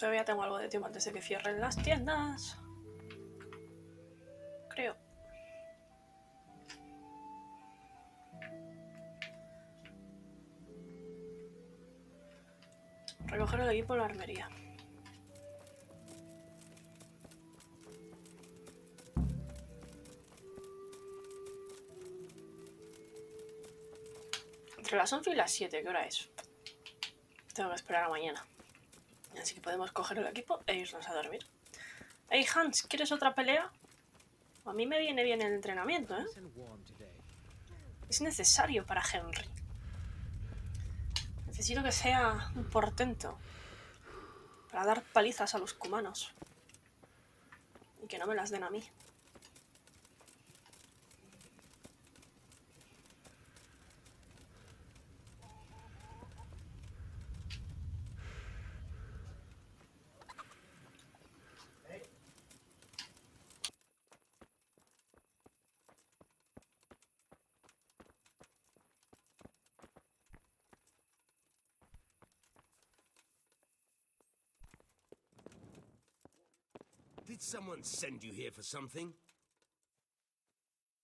Todavía tengo algo de tiempo antes de que cierren las tiendas. Creo. Recoger el equipo en la armería. Entre las 11 y las 7, ¿qué hora es? Tengo que esperar a mañana. Así que podemos coger el equipo e irnos a dormir. Hey Hans, ¿quieres otra pelea? A mí me viene bien el entrenamiento, ¿eh? Es necesario para Henry. Necesito que sea un portento para dar palizas a los cumanos. Y que no me las den a mí. Did someone send you here for something?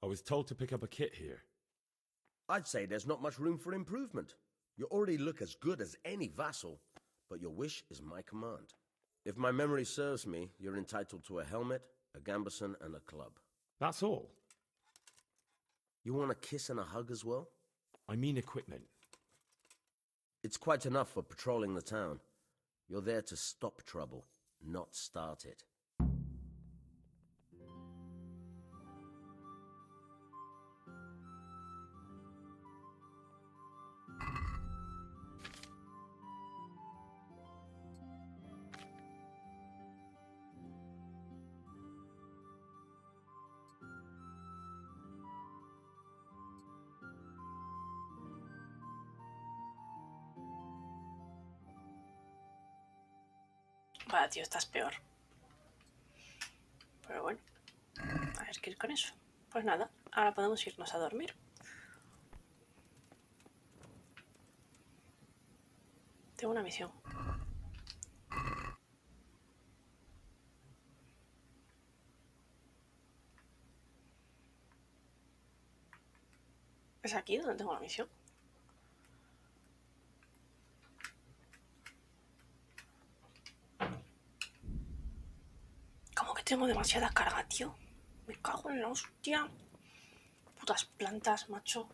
I was told to pick up a kit here. I'd say there's not much room for improvement. You already look as good as any vassal, but your wish is my command. If my memory serves me, you're entitled to a helmet, a gambeson, and a club. That's all? You want a kiss and a hug as well? I mean equipment. It's quite enough for patrolling the town. You're there to stop trouble, not start it. Vale, tío, estás peor. Pero bueno, a ver qué ir con eso. Pues nada, ahora podemos irnos a dormir. Tengo una misión. ¿Es aquí donde tengo la misión? ¿Cómo que tengo demasiada carga, tío? Me cago en la hostia. Putas plantas, macho.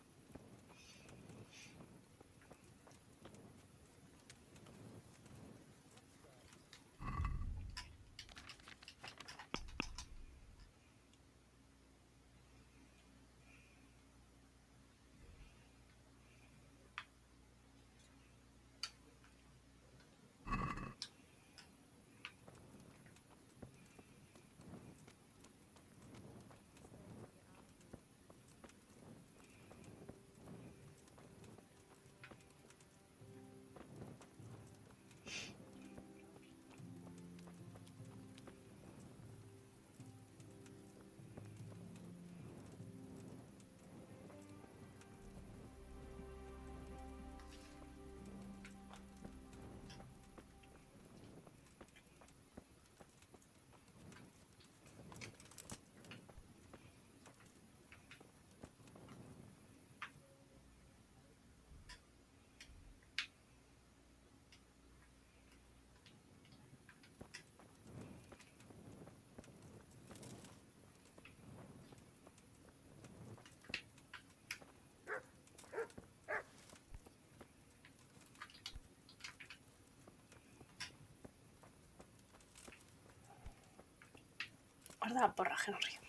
Guarda la porra, Henry.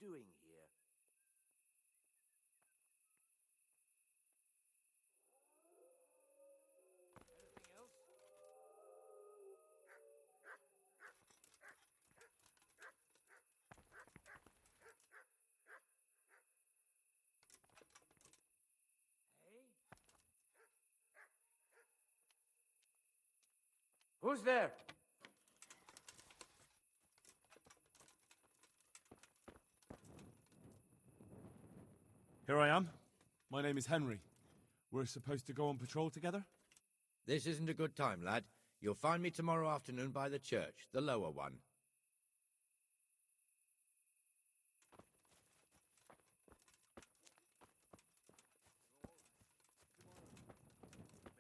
doing here? Anything else? Hey? Who's there? Here I am. My name is Henry. We're supposed to go on patrol together? This isn't a good time, lad. You'll find me tomorrow afternoon by the church, the lower one.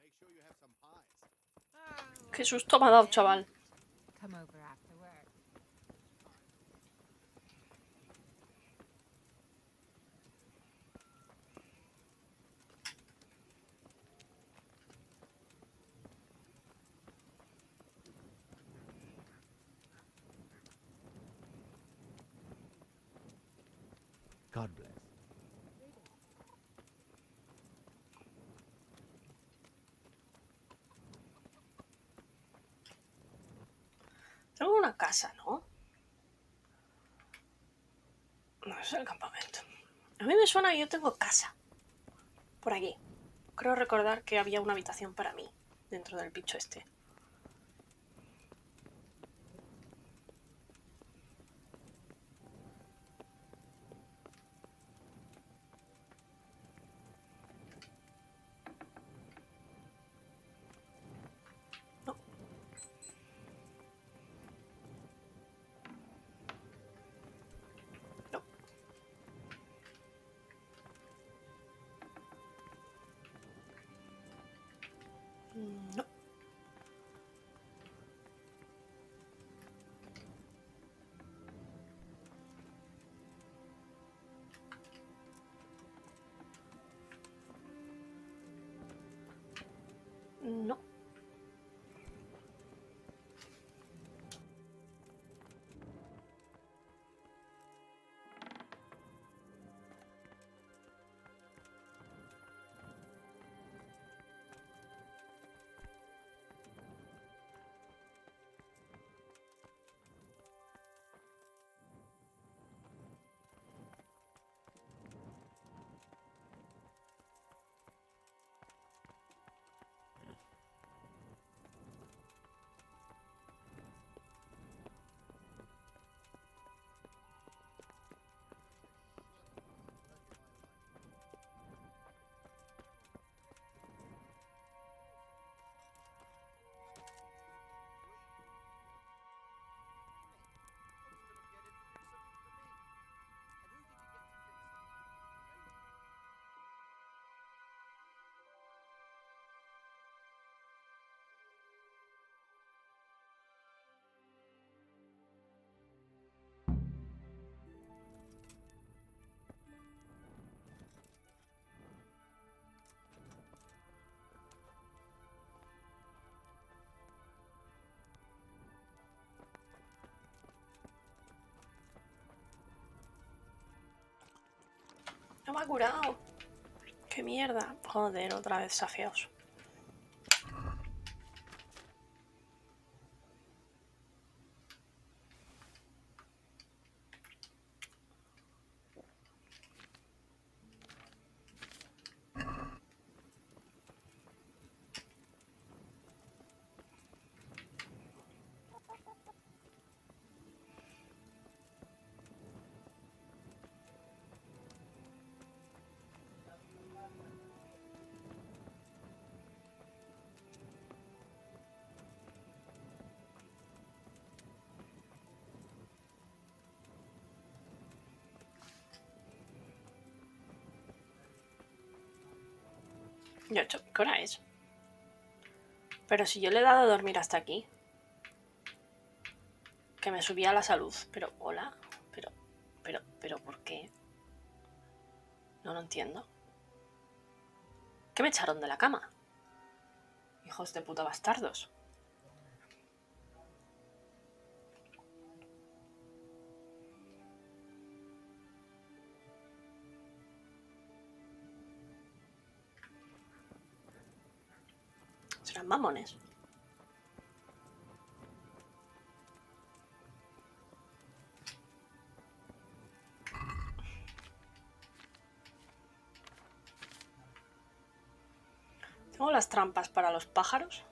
Make sure you have some pies. Qué susto me ha dado, chaval. Come over after work. God bless. Tengo una casa, ¿no? No, es el campamento. A mí me suena que yo tengo casa. Por aquí. Creo recordar que había una habitación para mí dentro del bicho este. No. No. No. No. No me ha curado. Qué mierda. Joder, otra vez safiaos. Yo, ¿qué hora es? Pero si yo le he dado a dormir hasta aquí. Que me subía la salud. Pero, hola. Pero, ¿por qué? No lo entiendo. ¿Qué me echaron de la cama? Hijos de puta bastardos. sean mamones. ¿Tengo las trampas para los pájaros?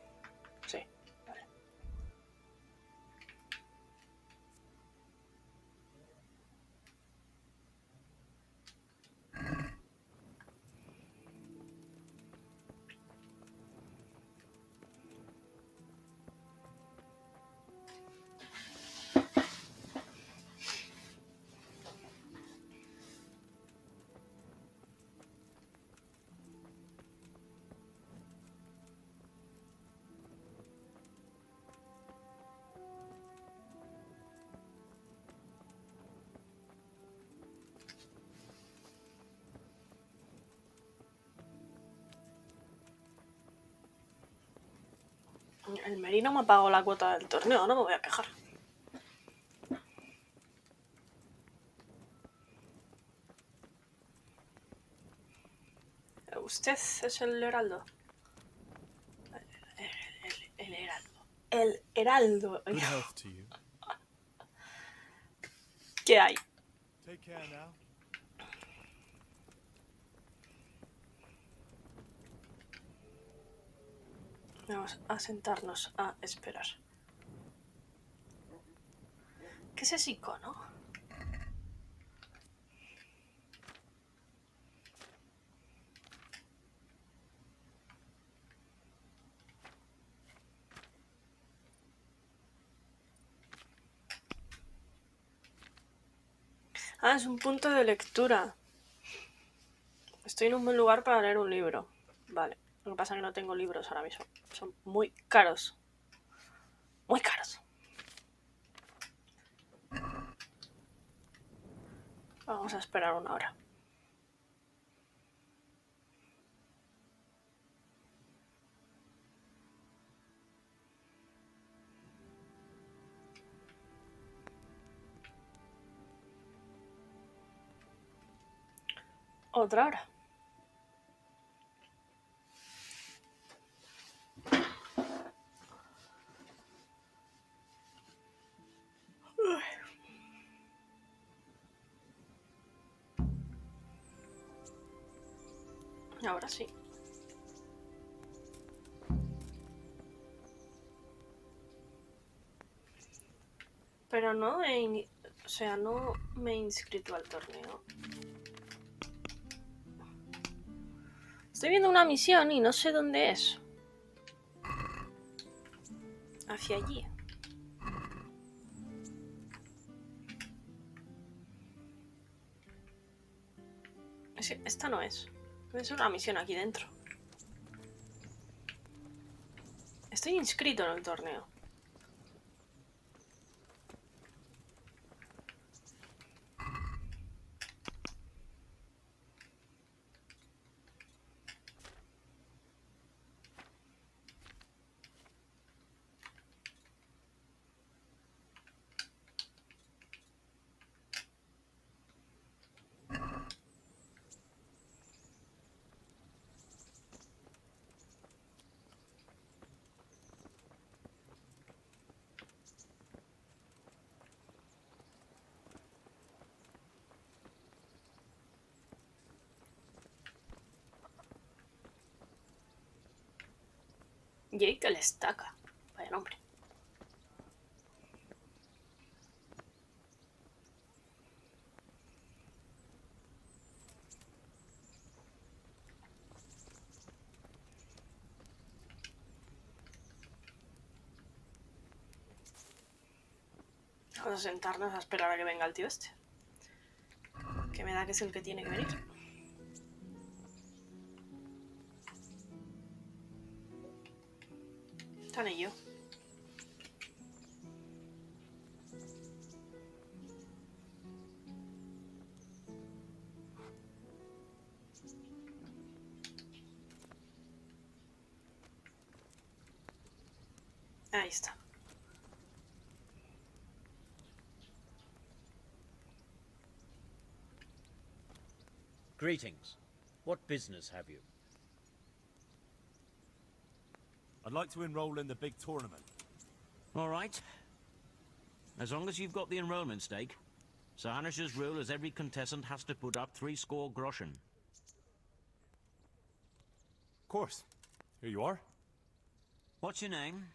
Sí, vale. El merino me ha pagado la cuota del torneo, no me voy a quejar. ¿Usted es el heraldo? El heraldo. El heraldo. Good health to you. ¿Qué hay? Take care now. Vamos a sentarnos a esperar. ¿Qué es ese icono? Ah, es un punto de lectura. Estoy en un buen lugar para leer un libro. Vale. Lo que pasa es que no tengo libros ahora mismo. Son muy caros. Muy caros. Vamos a esperar una hora. Otra hora. Ahora sí. Pero no o sea, no me he inscrito al torneo. Estoy viendo una misión y no sé dónde es. Hacia allí. Esta no es. Es una misión aquí dentro. Estoy inscrito en el torneo. Jake el estaca. Vaya nombre. Vamos a sentarnos a esperar a que venga el tío este. Que me da que es el que tiene que venir. Tan y yo. Ahí está. Greetings. What business have you? I'd like to enroll in the big tournament. All right. As long as you've got the enrollment stake. Sir Hanish's rule is every contestant has to put up 3 groschen. Of course. Here you are. What's your name?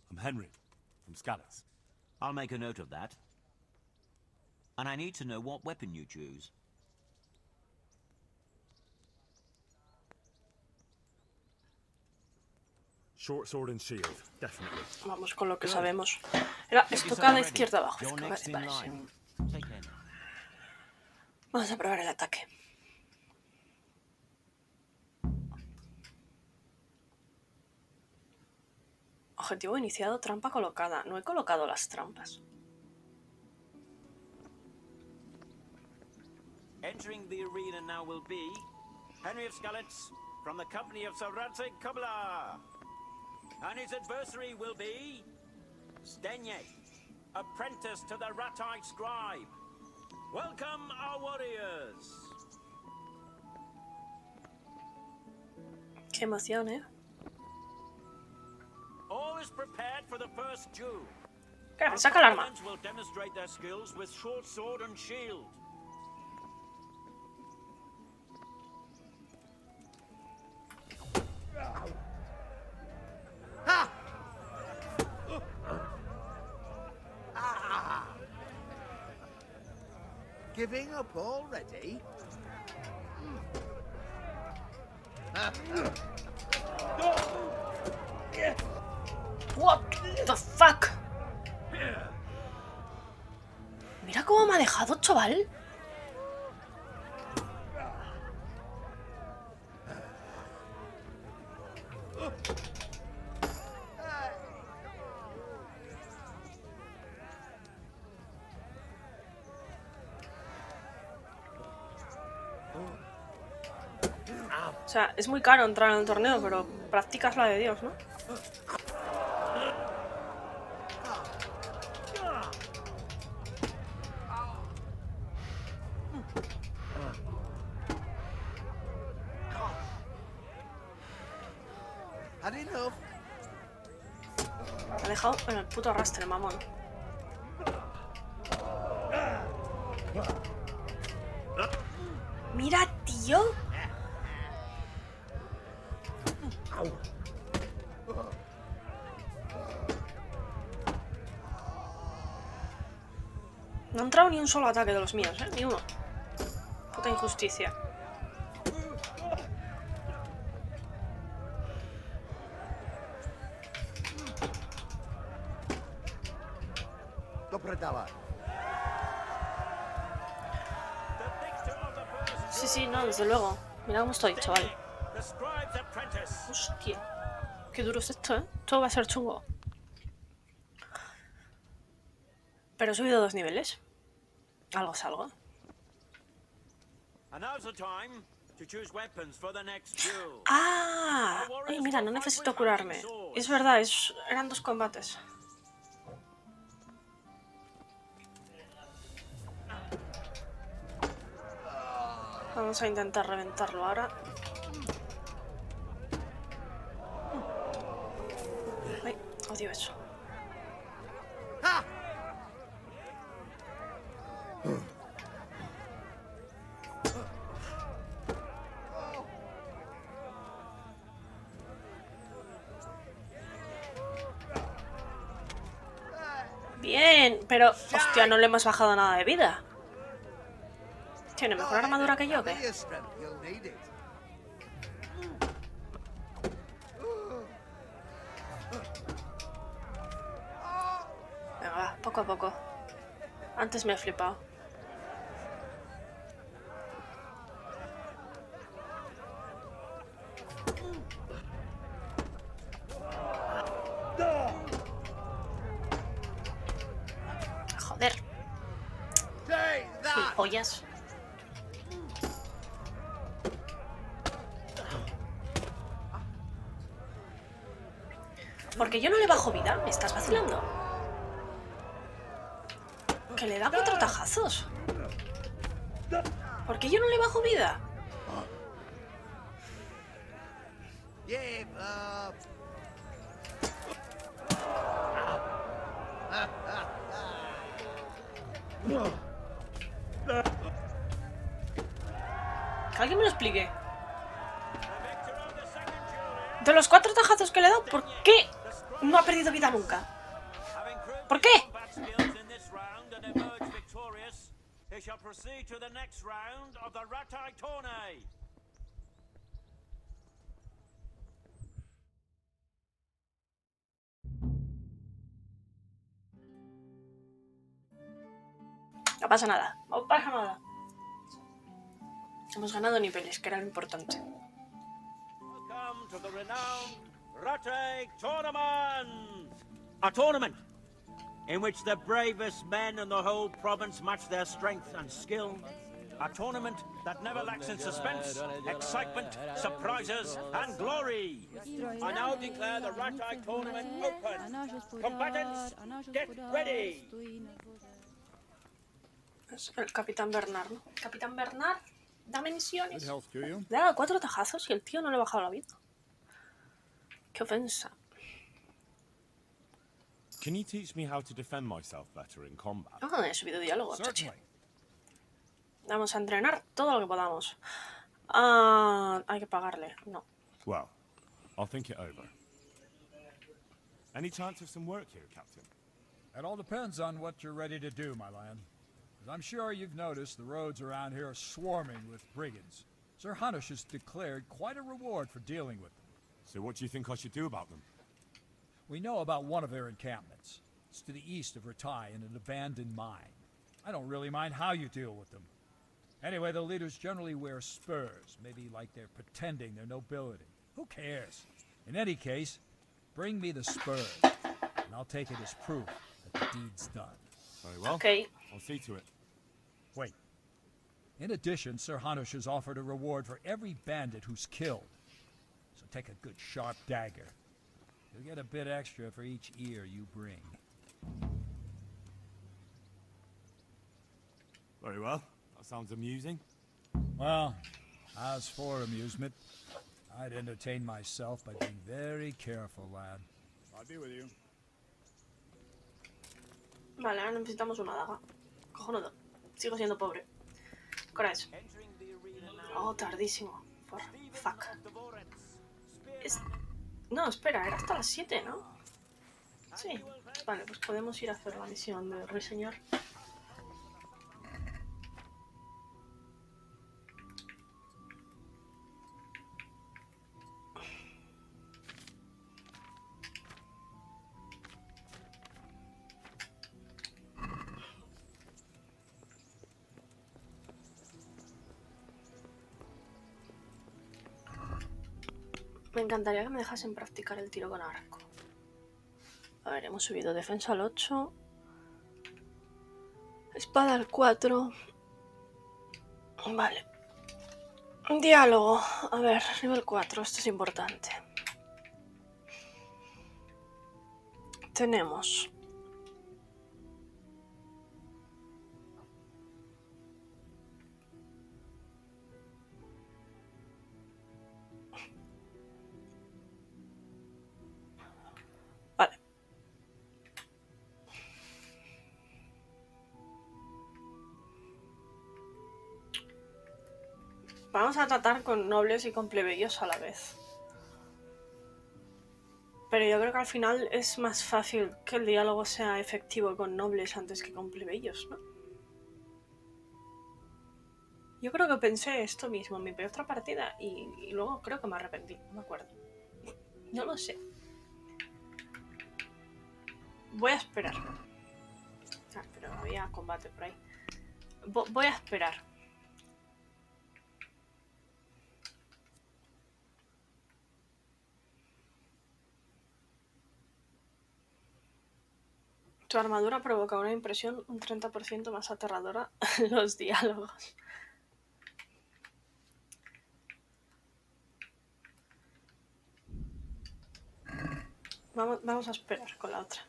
I'm Henry, from Scallops. I'll make a note of that. And I need to know what weapon you choose. Short sword and shield, definitely. Vamos con lo que sabemos. Era estocada izquierda abajo. You're Estocada, next in vale, line. sí. Take care now. Vamos a probar el ataque. Objetivo iniciado, trampa colocada. No he colocado las trampas. Entering the arena now will be Henry of Scallops from the company of Sir Radzik Kubla. And his adversary will be Stenye, apprentice to the Ratite scribe. Welcome, our warriors. Qué emoción, ¿eh? All is prepared for the first duel. Claro, saca el arma. Opponents will demonstrate their skills with short sword and shield. Giving up already? What the fuck? Mira cómo me ha dejado, chaval. O sea, es muy caro entrar en el torneo, pero practicas la de Dios, ¿no? Had enough. Me ha dejado en el puto arrastre, mamón. Mira, tío. No ha entrado ni un solo ataque de los míos, ¿eh? Ni uno. Puta injusticia. Sí, sí, no, desde luego. Mira cómo estoy, chaval. Hostia. Qué duro es esto, ¿eh? Todo va a ser chungo. Pero he subido 2 niveles. Algo es algo. ¡Ah! Ay, mira, no necesito curarme. Es verdad, eran 2 combates. Vamos a intentar reventarlo ahora. Ay, odio eso. Bien, pero... Hostia, no le hemos bajado nada de vida. ¿Tiene mejor armadura que yo, qué? Venga, va, poco a poco. Antes me he flipado. Joder. Gilipollas. Porque yo no le bajo vida, ¿me estás vacilando? Que le da 4 tajazos. ¿Por qué yo no le bajo vida? Give up. Que alguien me lo explique. De los 4 tajazos que le he dado, ¿por qué no ha perdido vida nunca? ¿Por qué? No pasa nada, no pasa nada. Hemos ganado niveles, que era lo importante. Welcome to the renowned Rate Tournament! A tournament in which the bravest men in the whole province match their strength and skill. A tournament that never lacks in suspense, excitement, surprises, and glory. I now declare the Rate Tournament open. Combatants, get ready! Es el Capitán Bernard, ¿no? Capitán Bernard, dame misiones. Good health to you. Le ha dado 4 tajazos y el tío no le ha bajado la vida. Qué ofensa. Can you teach me how to defend myself better in combat? Ah, he subido diálogo, chachi. Certainly. Vamos a entrenar todo lo que podamos. Ah, hay que pagarle. No. Well, I'll think it over. Any chance of some work here, Captain? It all depends on what you're ready to do, my lad. As I'm sure you've noticed, the roads around here are swarming with brigands. Sir Hanush has declared quite a reward for dealing with them. So what do you think I should do about them? We know about one of their encampments. It's to the east of Ratai in an abandoned mine. I don't really mind how you deal with them. Anyway, the leaders generally wear spurs, maybe like they're pretending their nobility. Who cares? In any case, bring me the spurs, and I'll take it as proof that the deed's done. Very well. Ok. I'll see to it. Wait. In addition, Sir Hanush has offered a reward for every bandit who's killed. So take a good sharp dagger. You'll get a bit extra for each ear you bring. Very well. That sounds amusing. Well, as for amusement, I'd entertain myself by being very careful, lad. I'll be with you. Vale, ahora necesitamos una daga. Cojonudo. Sigo siendo pobre. ¿Qué hora es? Oh, tardísimo. Por fuck. No, espera, era hasta las 7, ¿no? Sí. Vale, pues podemos ir a hacer la misión de reseñar. Me encantaría que me dejasen practicar el tiro con arco. A ver, hemos subido defensa al 8. Espada al 4. Vale. Diálogo. A ver, nivel 4. Esto es importante. Tenemos... Vale. Vamos a tratar con nobles y con plebeyos a la vez. Pero yo creo que al final es más fácil que el diálogo sea efectivo con nobles antes que con plebeyos, ¿no? Yo creo que pensé esto mismo en mi otra partida y luego creo que me arrepentí, no me acuerdo. No lo sé. Voy a esperar. Ah, pero había combate por ahí. Voy a esperar. Tu armadura provoca una impresión un 30% más aterradora en los diálogos. Vamos a esperar con la otra.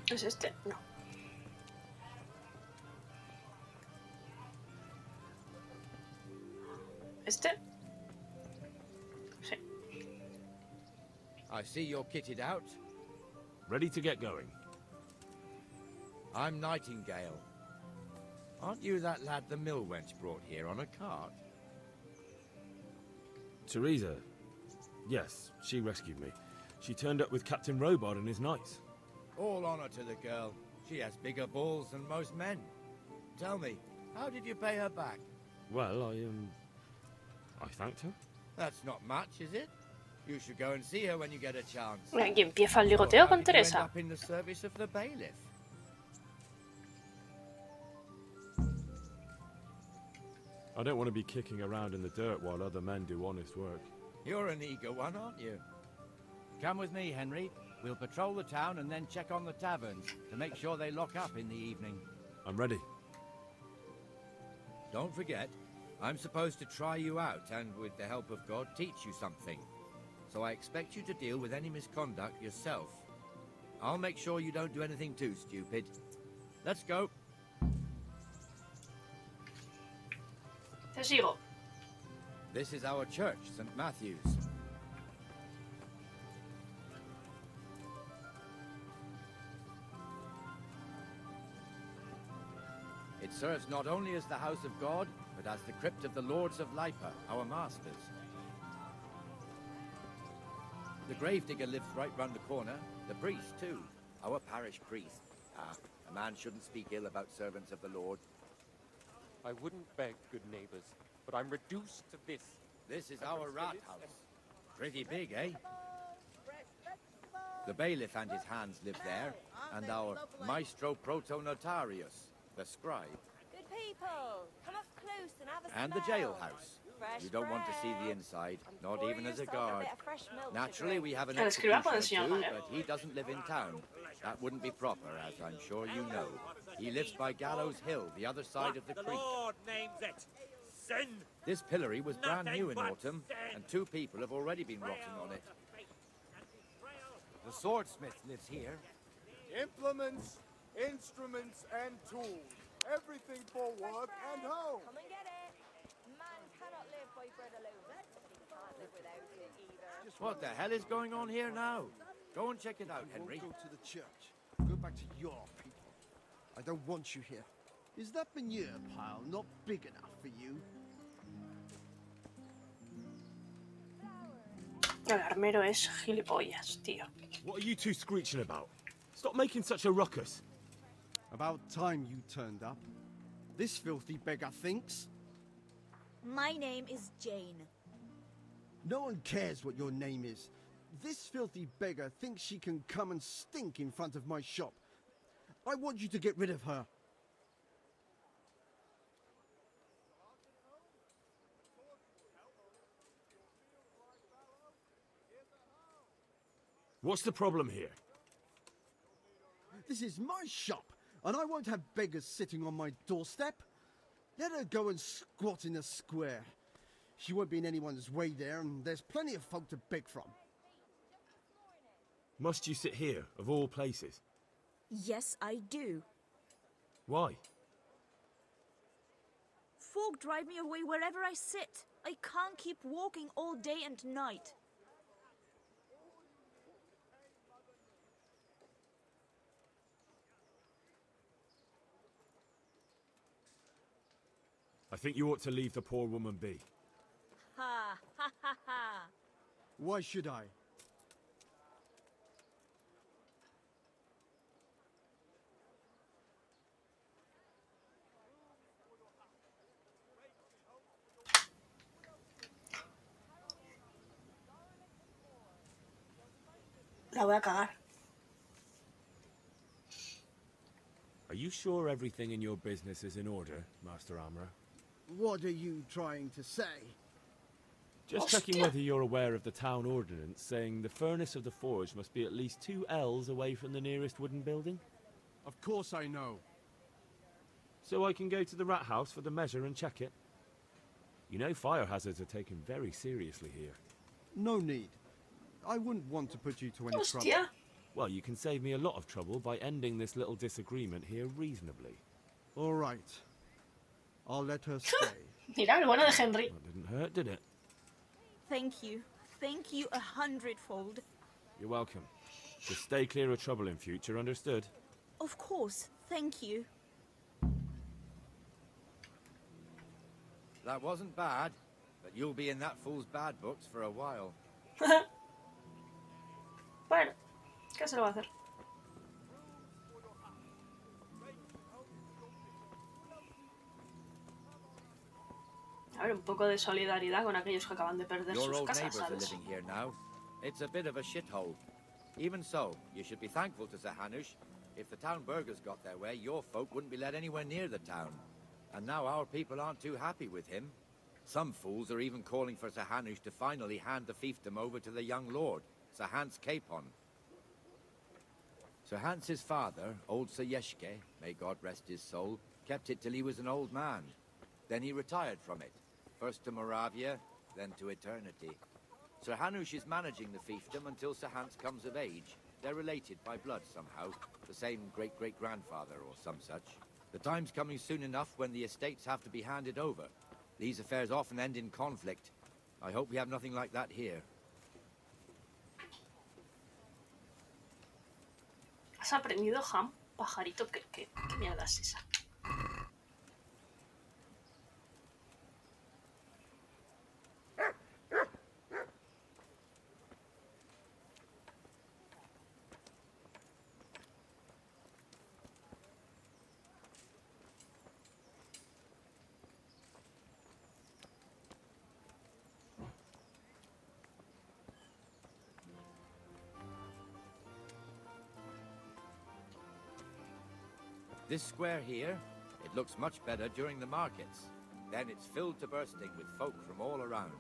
¿Es este? No. ¿Este? Sí. I see you're kitted out. Ready to get going. I'm Nightingale. Aren't you that lad the mill wench brought here on a cart? Teresa. Yes, she rescued me. She turned up with Captain Robot and his knights. All honor to the girl. She has bigger balls than most men. Tell me, how did you pay her back? Well, I thanked her. That's not much, is it? You should go and see her when you get a chance. Aquí empieza el So, ligoteo how con did you end Teresa. up in the service of the bailiff? I don't want to be kicking around in the dirt while other men do honest work. You're an eager one, aren't you? Come with me, Henry. We'll patrol the town and then check on the taverns to make sure they lock up in the evening. I'm ready. Don't forget, I'm supposed to try you out and, with the help of God, teach you something. So I expect you to deal with any misconduct yourself. I'll make sure you don't do anything too stupid. Let's go. Te sigo. This is our church, St. Matthew's. It serves not only as the house of God, but as the crypt of the Lords of Lipa, our masters. The gravedigger lives right round the corner. The priest, too. Our parish priest. A man shouldn't speak ill about servants of the Lord. I wouldn't beg, good neighbors, but I'm reduced to this. This is our rat house. Pretty big, eh? The bailiff and his hands live there, and our maestro protonotarius, the scribe. Good people, come up close and have a And the smell. jailhouse. Fresh You don't want to see the bread. inside, not Pour even as a yourself guard. bit of fresh milk to Naturally, drink. we have an El escriba puede executioner enseñar, too, ¿vale? but he doesn't live in town. That wouldn't be proper, as I'm sure you know. He lives by Gallows Hill, the other side of the creek. Lord names it. Sin. This pillory was brand Nothing new in but autumn, sin. and 2 people have already been rotting on it. The swordsmith lives here. Implements, instruments, and tools. Everything for work and home. Come and get it. Man cannot live by bread alone. He can't live without it either. What the hell is going on here now? Go and check it out, Henry. Go to the church. Go back to your people. I don't want you here. Is that manure pile not big enough for you? El armero es gilipollas, tío. What are you two screeching about? Stop making such a ruckus. About time you turned up. This filthy beggar thinks. My name is Jane. No one cares what your name is. This filthy beggar thinks she can come and stink in front of my shop. I want you to get rid of her. What's the problem here? This is my shop, and I won't have beggars sitting on my doorstep. Let her go and squat in a square. She won't be in anyone's way there, and there's plenty of folk to beg from. Must you sit here, of all places? Yes, I do. Why? Folk drive me away wherever I sit. I can't keep walking all day and night. I think you ought to leave the poor woman be. Ha ha ha ha. Why should I? La voy a cagar. Are you sure everything in your business is in order, Master Armourer? What are you trying to say? Just checking whether you're aware of the town ordinance saying the furnace of the forge must be at least 2 ells away from the nearest wooden building? Of course I know. So I can go to the rat house for the measure and check it? You know fire hazards are taken very seriously here. No need. I wouldn't want to put you to any trouble. Hostia. Well, you can save me a lot of trouble by ending this little disagreement here reasonably. All right. I'll let her stay. Mira, el bueno de Henry. That didn't hurt, did it? Thank you. Thank you 100-fold. You're welcome. Just stay clear of trouble in future, understood? Of course. Thank you. That wasn't bad, but you'll be in that fool's bad books for a while. Bueno, ¿qué se lo va a hacer? A ver, un poco de solidaridad con aquellos que acaban de perder Your sus old casas, neighbors are ¿sabes? living here now. It's a bit of a shithole. Even so, you should be thankful to Sir Hanush. If the town burghers got their way, your folk wouldn't be let anywhere near the town. And now our people aren't too happy with him. Some fools are even calling for Sir Hanush to finally hand the fiefdom over to the young lord, Sir Hans Capon. Sir Hans's father, old Sir Yeshke, may God rest his soul, kept it till he was an old man. Then he retired from it, first to Moravia, then to eternity. Sir Hanush is managing the fiefdom until Sir Hans comes of age. They're related by blood somehow, the same great-great-grandfather or some such. The time's coming soon enough when the estates have to be handed over. These affairs often end in conflict. I hope we have nothing like that here. ¿Has aprendido, Ham? Pajarito, ¿qué mierda es esa? This square here, it looks much better during the markets. Then it's filled to bursting with folk from all around.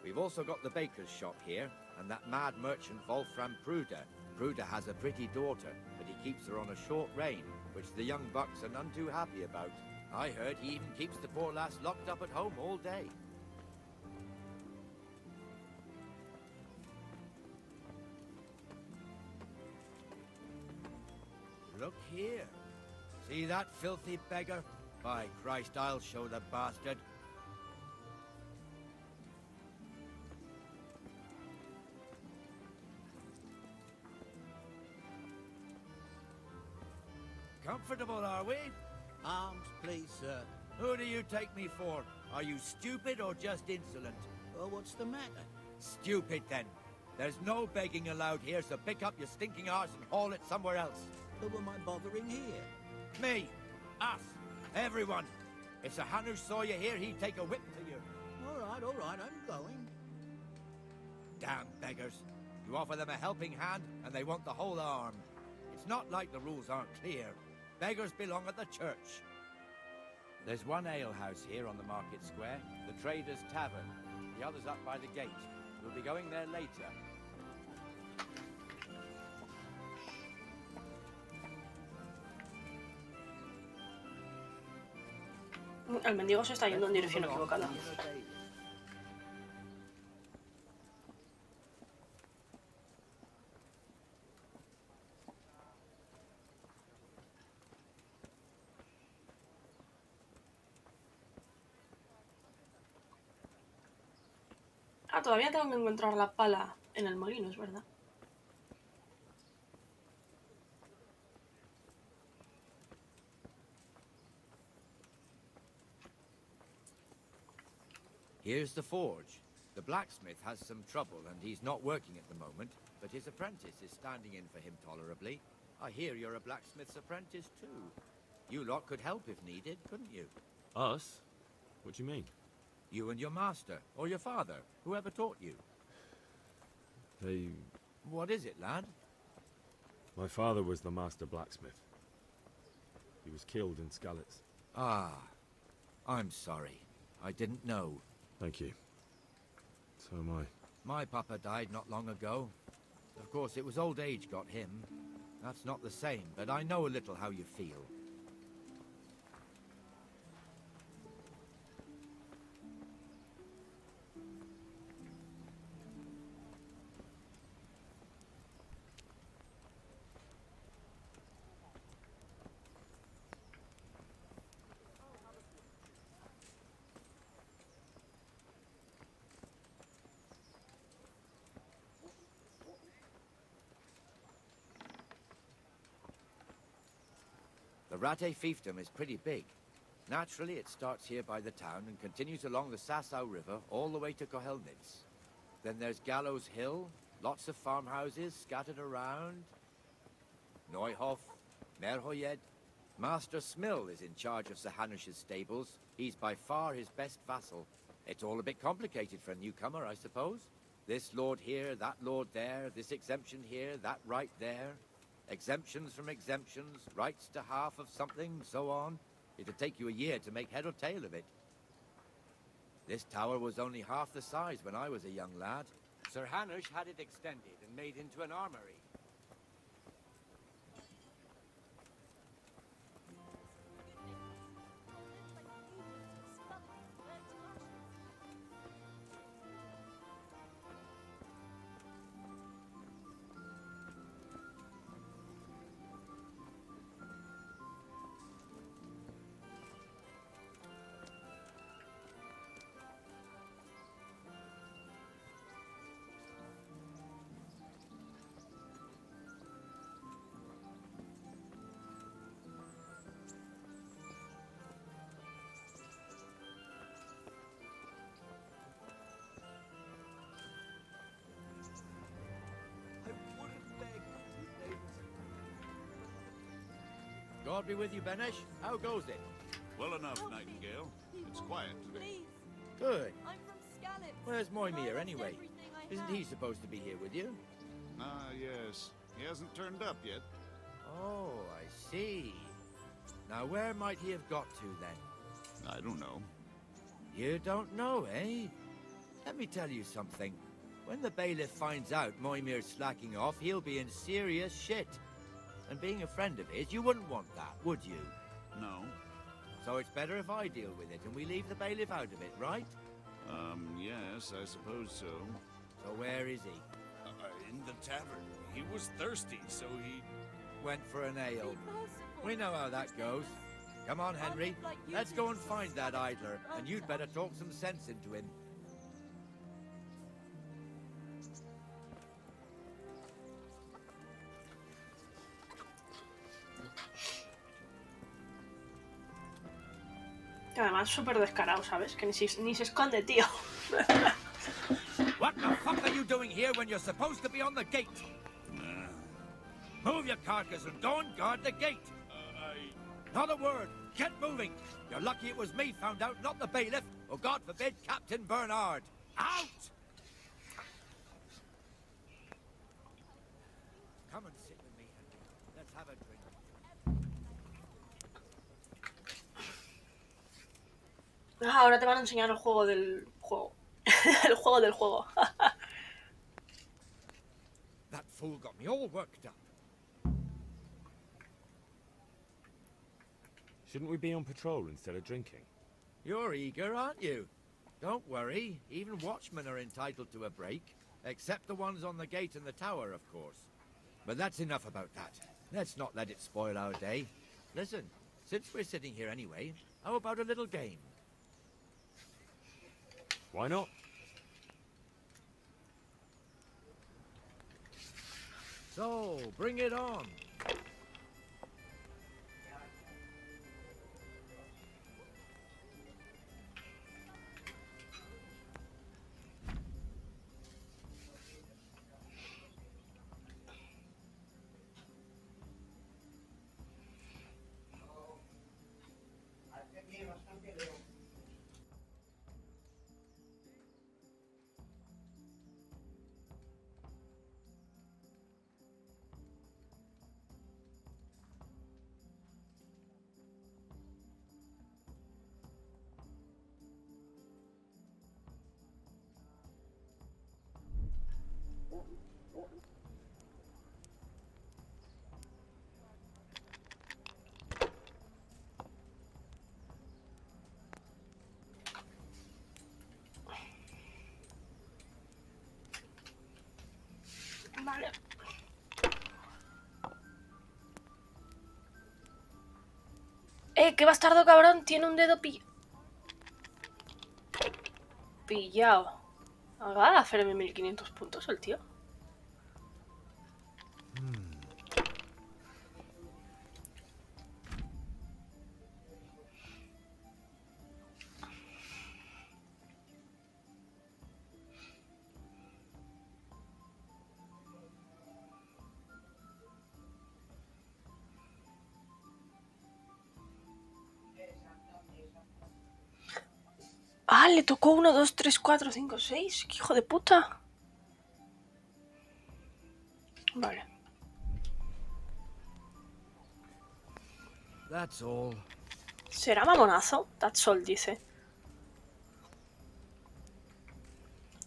We've also got the baker's shop here, and that mad merchant Wolfram Pruder. Pruder has a pretty daughter, but he keeps her on a short rein, which the young bucks are none too happy about. I heard he even keeps the poor lass locked up at home all day. Look here. See that filthy beggar? By Christ, I'll show the bastard. Comfortable, are we? Arms, please, sir. Who do you take me for? Are you stupid or just insolent? Well, what's the matter? Stupid, then. There's no begging allowed here, so pick up your stinking arse and haul it somewhere else. Who am I bothering here? Me. Us. Everyone. If Sir Hanush saw you here, he'd take a whip to you. All right, I'm going. Damn beggars. You offer them a helping hand, and they want the whole arm. It's not like the rules aren't clear. Beggars belong at the church. There's one alehouse here on the market square, the Trader's Tavern. The other's up by the gate. We'll be going there later. El mendigo se está yendo en dirección equivocada. Ah, todavía tengo que encontrar la pala en el molino, es verdad. Here's the forge. The blacksmith has some trouble and he's not working at the moment, but his apprentice is standing in for him tolerably. I hear you're a blacksmith's apprentice too. You lot could help if needed, couldn't you? Us? What do you mean? You and your master, or your father, whoever taught you. They... What is it, lad? My father was the master blacksmith. He was killed in Skalitz. Ah, I'm sorry. I didn't know. Thank you. So am I. My papa died not long ago. Of course, it was old age got him. That's not the same, but I know a little how you feel. The Rate fiefdom is pretty big. Naturally, it starts here by the town and continues along the Sasau River all the way to Kohelnitz. Then there's Gallows Hill, lots of farmhouses scattered around. Neuhof, Merhoyed. Master Smill is in charge of Sir Hanush's stables. He's by far his best vassal. It's all a bit complicated for a newcomer, I suppose. This lord here, that lord there, this exemption here, that right there. Exemptions from exemptions, rights to half of something, so on. It'd take you a year to make head or tail of it. This tower was only half the size when I was a young lad. Sir Hanush had it extended and made into an armory. God be with you, Benesh. How goes it? Well enough, Nightingale. It's quiet today. Good. I'm from Scallop. Where's I Moimir lost anyway? everything I Isn't had. he supposed to be here with you? Ah, yes. He hasn't turned up yet. Oh, I see. Now where might he have got to then? I don't know. You don't know, eh? Let me tell you something. When the bailiff finds out Moimir's slacking off, he'll be in serious shit. And being a friend of his, you wouldn't want that, would you? No. So it's better if I deal with it and we leave the bailiff out of it, right? Yes, I suppose so. So where is he? In the tavern. He was thirsty, so he... Went for an ale. Impossible. We know how that goes. Come on, Henry. like you Let's do. go and find that idler, and you'd better talk some sense into him. Que además súper descarado, ¿sabes? Que ni se esconde, tío. What the fuck are you doing here when you're supposed to be on the gate? Move your carcass and go and guard the gate. Not a word. Get moving. You're lucky it was me found out, not the bailiff, or God forbid, Captain Bernard. Out! Come and sit with me, Henry. Let's have a drink. Ahora te van a enseñar el juego del juego. El juego del juego. That fool got me all worked up. Shouldn't we be on patrol instead of drinking? You're eager, aren't you? Don't worry. Even watchmen are entitled to a break. Except the ones on the gate and the tower, of course. But that's enough about that. Let's not let it spoil our day. Listen, since we're sitting here anyway, how about a little game? Why not? So, bring it on. Qué bastardo cabrón, tiene un dedo pillado. Acaba de hacerme 1500 puntos el tío. Ah, le tocó 1, 2, 3, 4, 5, 6. ¡Qué hijo de puta! Vale. That's all. ¿Será mamonazo? That's all, dice.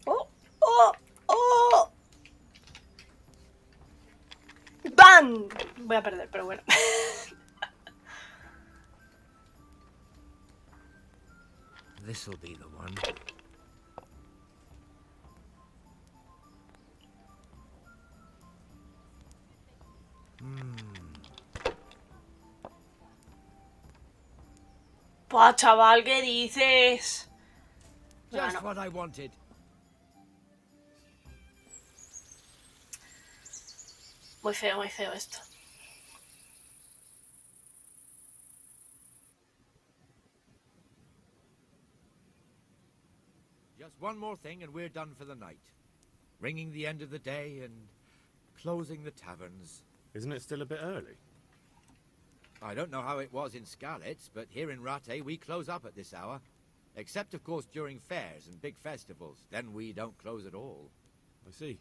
¡Oh! ¡Oh! ¡Oh! ¡Bam! Voy a perder, pero bueno. This'll be the one. Buah, chaval, ¿qué dices? Just what I wanted. Muy feo esto. Just one more thing and we're done for the night. Ringing the end of the day and closing the taverns. Isn't it still a bit early? I don't know how it was in Scarlet's, but here in Rate we close up at this hour. Except, of course, during fairs and big festivals. Then we don't close at all. I see.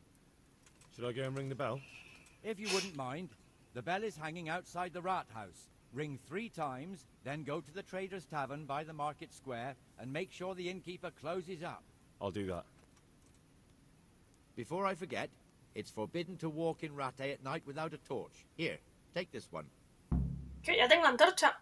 Should I go and ring the bell? If you wouldn't mind, the bell is hanging outside the rat house. Ring 3 times, then go to the Trader's Tavern by the market square and make sure the innkeeper closes up. I'll do that. Before I forget, it's forbidden to walk in Rate at night without a torch. Here, take this one. Que ya tengo antorcha.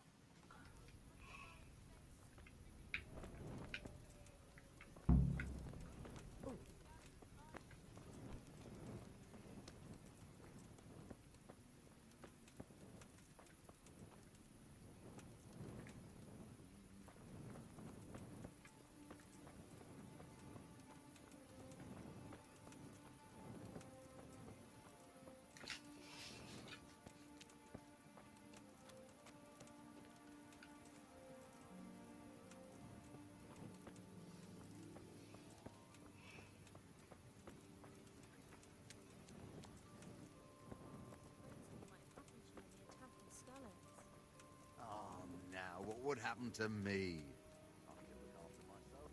What would happen to me? I can look after myself.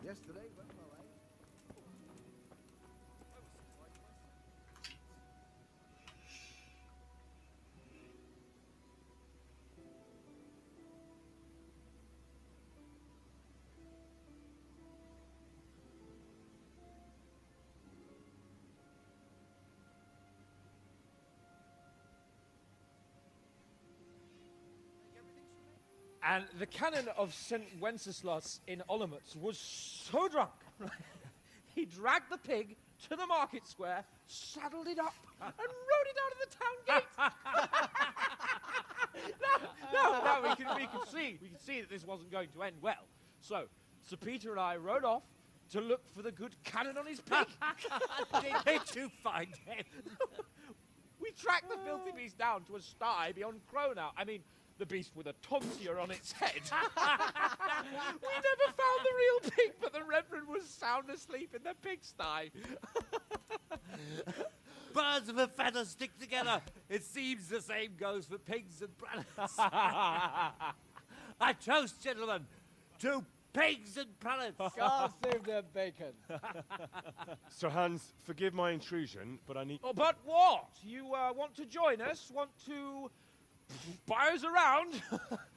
Yesterday went well, eh? And the canon of St. Wenceslas in Olomouc was so drunk, He dragged the pig to the market square, saddled it up, and rode it out of the town gate. No, we can see that this wasn't going to end well. So, Sir Peter and I rode off to look for the good cannon on his pig. Did you find him? We tracked the filthy beast down to a sty beyond Cronow. I mean, the beast with a tonsure on its head. We never found the real pig, but the Reverend was sound asleep in the pigsty. Birds of a feather stick together. It seems the same goes for pigs and prelates. I toast, gentlemen, to pigs and prelates. God save their bacon. Sir Hans, forgive my intrusion, but I need... Oh, but what? You want to join us? Want to buy us around?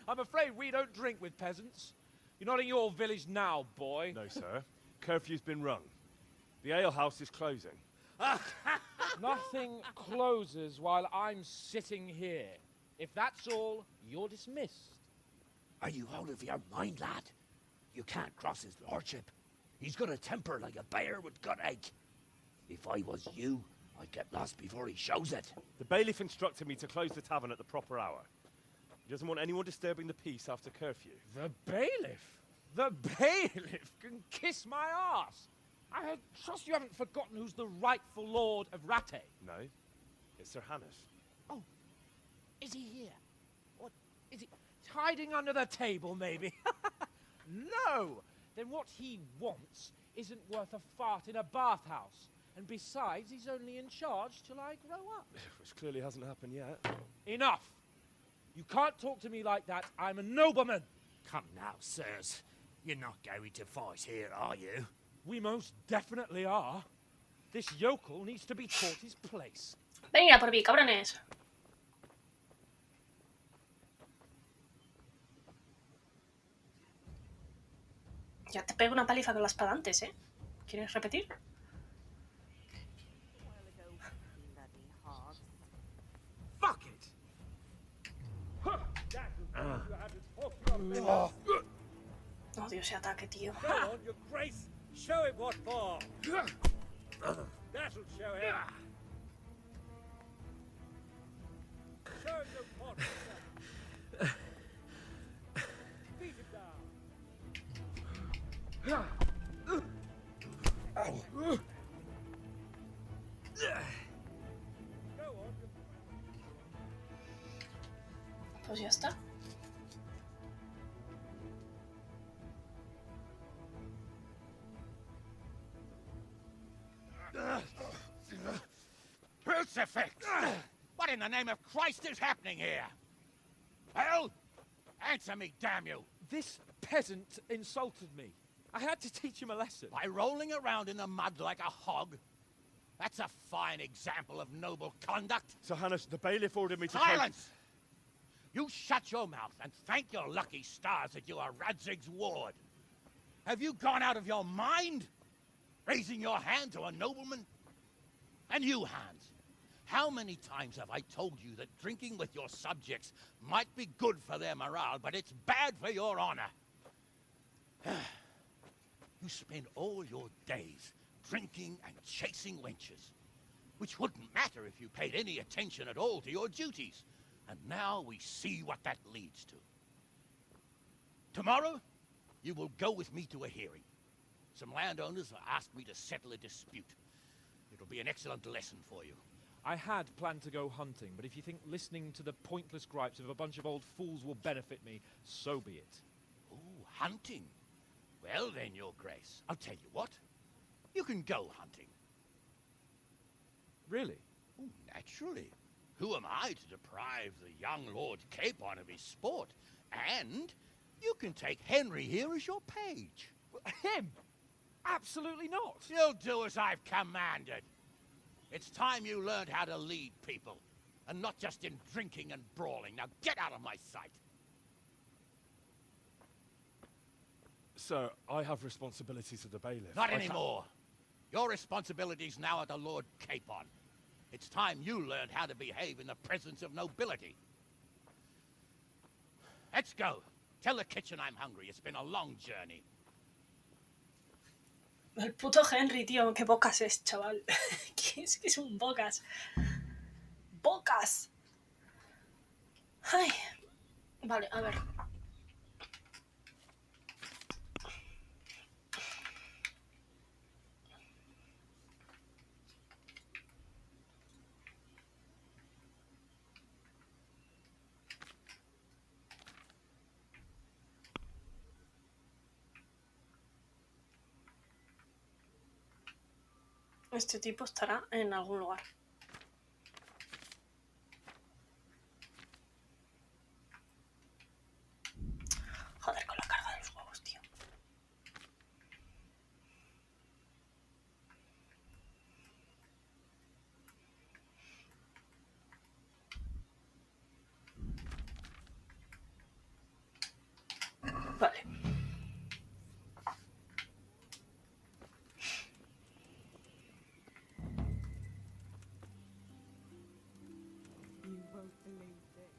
I'm afraid we don't drink with peasants. You're not in your village now, boy. No, sir. Curfew's been rung. The alehouse is closing. Nothing closes while I'm sitting here. If that's all, you're dismissed. Are you out of your mind, lad? You can't cross his lordship. He's got a temper like a bear with gut ache. If I was you, I'd get lost before he shows it. The bailiff instructed me to close the tavern at the proper hour. He doesn't want anyone disturbing the peace after curfew. The bailiff? The bailiff can kiss my arse. I trust you haven't forgotten who's the rightful lord of Rattay. No, it's Sir Hannes. Oh, is he here? What, is he hiding under the table, maybe? No! Then what he wants isn't worth a fart in a bathhouse. And besides, he's only in charge till I grow up. Which clearly hasn't happened yet. Enough! You can't talk to me like that. I'm a nobleman. Come now, sirs. You're not going to fight here, are you? We most definitely are. This yokel needs to be taught his place. Venga por mí, cabrones. Ya te pego una paliza con la espada antes, ¿eh? ¿Quieres repetir? Fuck it! Oh, Dios, ese ataque, tío. Go on, your grace. Show him what for. That'll show him. Show him your pot. Beat him down. Pues ya está. Crucifix! What in the name of Christ is happening here? Hell? Answer me, damn you! This peasant insulted me. I had to teach him a lesson. By rolling around in the mud like a hog? That's a fine example of noble conduct. Sir Hannes, the bailiff ordered me to... Silence! You shut your mouth and thank your lucky stars that you are Radzig's ward. Have you gone out of your mind? Raising your hand to a nobleman? And you, Hans, how many times have I told you that drinking with your subjects might be good for their morale, but it's bad for your honor? You spend all your days drinking and chasing wenches, which wouldn't matter if you paid any attention at all to your duties. And now we see what that leads to. Tomorrow, you will go with me to a hearing. Some landowners have asked me to settle a dispute. It'll be an excellent lesson for you. I had planned to go hunting, but if you think listening to the pointless gripes of a bunch of old fools will benefit me, so be it. Oh, hunting? Well then, your grace, I'll tell you what. You can go hunting. Really? Oh, naturally. Who am I to deprive the young Lord Capon of his sport? And you can take Henry here as your page. Him? Absolutely not. You'll do as I've commanded. It's time you learned how to lead people, and not just in drinking and brawling. Now get out of my sight. Sir, I have responsibilities of the bailiff. Not anymore. Your responsibilities now are the Lord Capon. It's time you learned how to behave in the presence of nobility. Let's go. Tell the kitchen I'm hungry. It's been a long journey. El puto Henry, tío. Qué bocas es, chaval. ¿Qué es que es un bocas? ¡Bocas! Ay. Vale, a ver. Este tipo estará en algún lugar. Joder, con la carga de los huevos, tío. Vale. You won't believe this.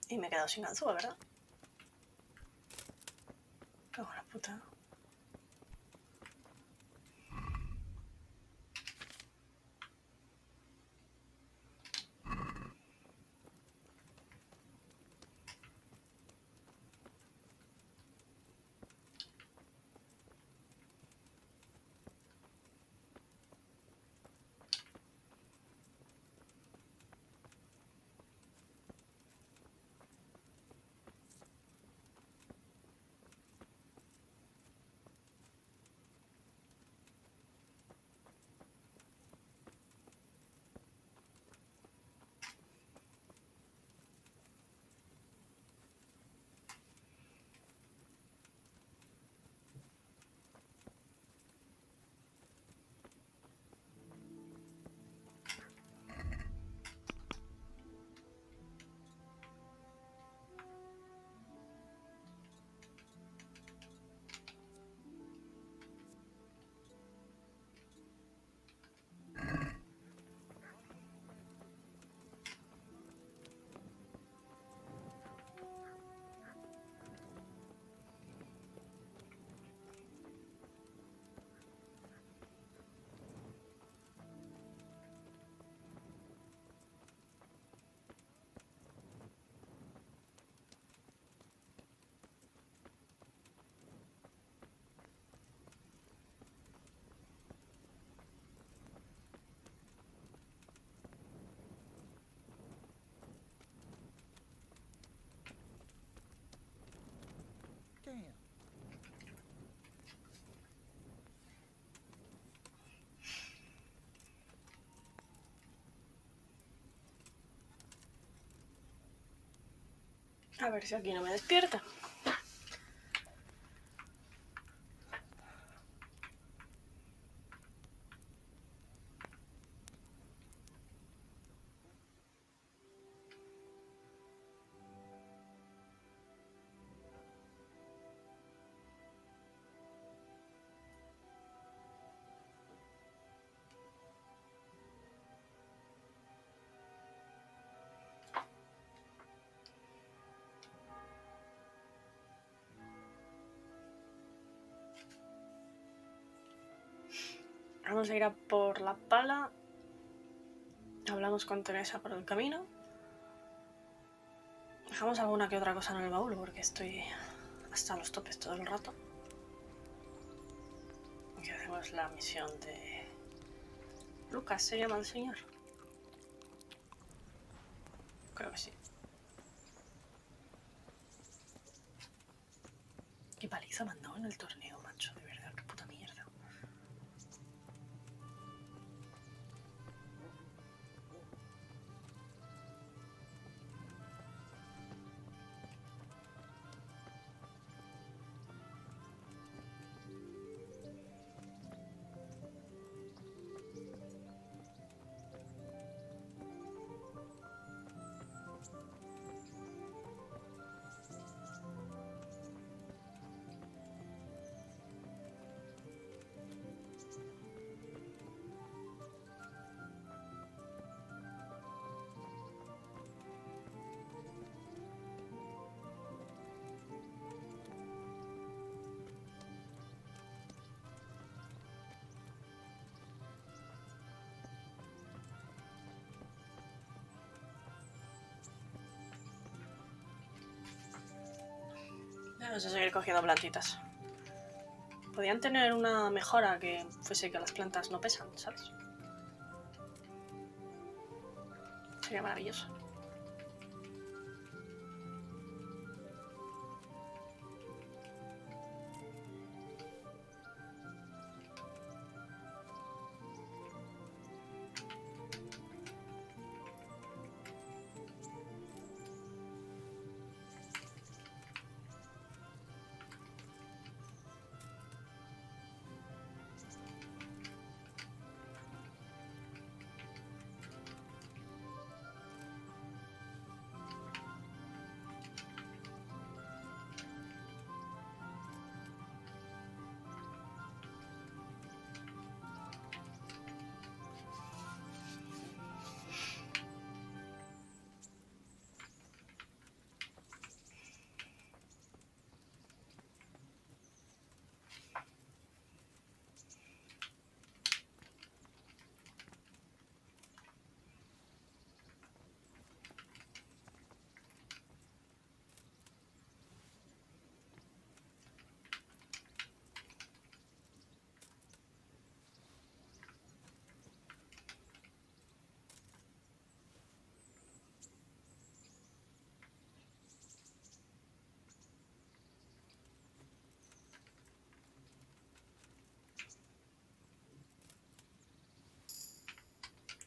Y me he quedado sin ganzúa, ¿verdad? Cago en la puta. Damn. A ver si aquí no me despierta. Vamos a ir a por la pala. Hablamos con Teresa por el camino. Dejamos alguna que otra cosa en el baúl porque estoy hasta los topes todo el rato. Y hacemos la misión de... Lucas se llama el señor. Creo que sí. Qué paliza me han dado en el torneo, macho. De verdad, qué puta mierda. Vamos a seguir cogiendo plantitas. Podrían tener una mejora que fuese que las plantas no pesan, ¿sabes? Sería maravilloso.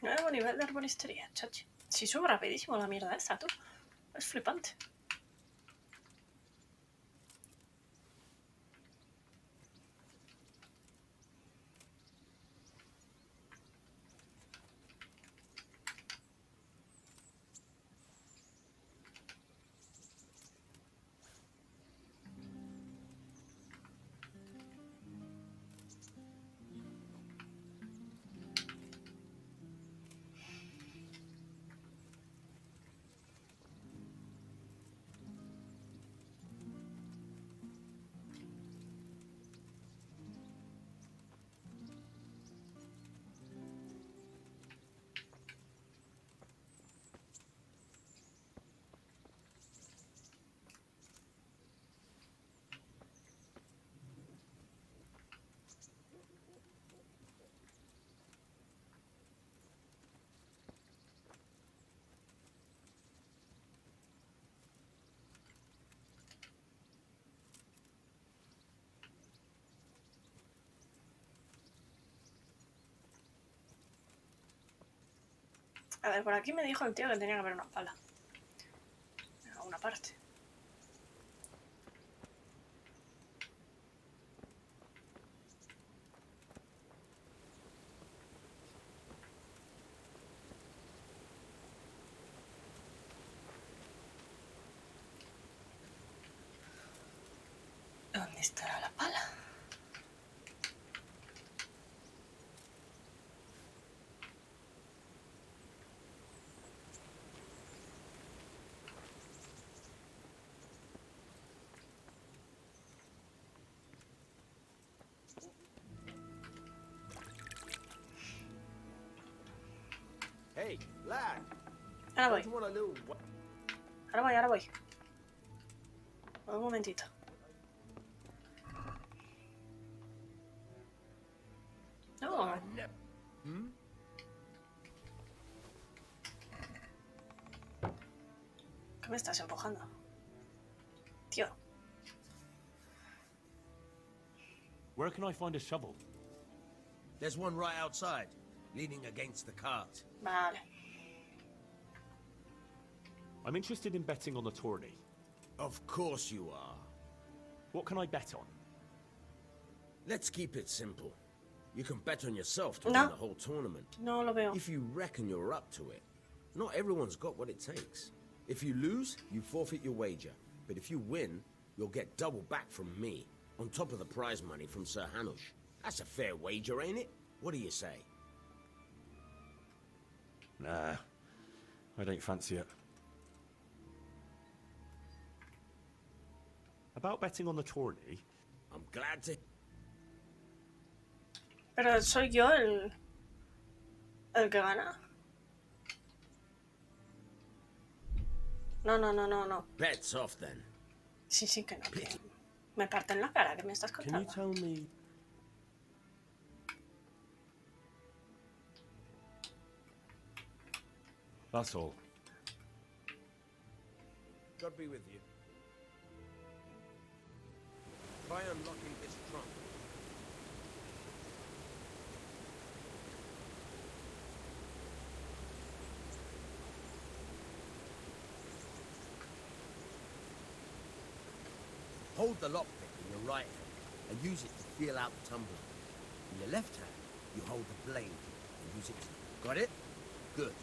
Nuevo nivel de arboristería, chachi. Si sube rapidísimo la mierda esta, tú. Es flipante. A ver, por aquí me dijo el tío que tenía que haber una pala. En alguna parte. ¿Dónde estará la pala? Hey, lad. Ahora voy. Don't you want a little... Ahora voy. Un momentito. No. ¿Qué me estás empujando? Tío. Where can I find a shovel? There's one right outside, leaning against the cart. Vale. I'm interested in betting on the tourney. Of course you are. What can I bet on? Let's keep it simple. You can bet on yourself to No. win the whole tournament. No lo veo. If you reckon you're up to it. Not everyone's got what it takes. If you lose, you forfeit your wager. But if you win, you'll get double back from me, on top of the prize money from Sir Hanush. That's a fair wager, ain't it? What do you say? Nah, I don't fancy it. About betting on the tourney... I'm glad to... Pero soy yo el que gana. No. Bets off then. Sí, que no. Me parten la cara, ¿qué me estás Can you contando? tell me? That's all. God be with you. Try unlocking this trunk. Hold the lockpick in your right hand and use it to feel out the tumbler. In your left hand, you hold the blade and use it to... Got it? Good.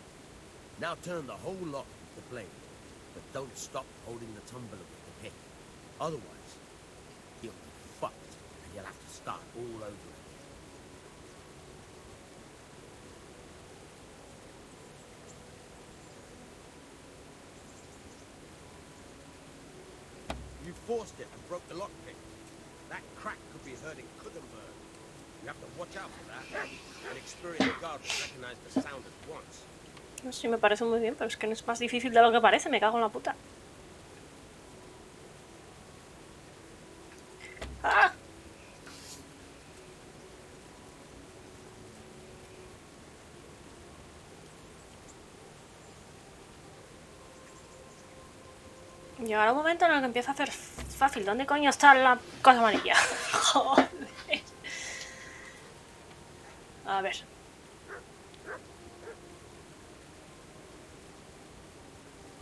Now turn the whole lock with the blade, but don't stop holding the tumbler with the pick. Otherwise, you'll be fucked and you'll have to start all over again. You forced it and broke the lockpick. That crack could be heard in Kuttenberg. You have to watch out for that. An experienced guard will recognize the sound at once. No sé, me parece muy bien, pero es que no es más difícil de lo que parece, me cago en la puta. ¡Ah! Llegará un momento en el que empieza a hacer fácil. ¿Dónde coño está la cosa amarilla? Joder. A ver.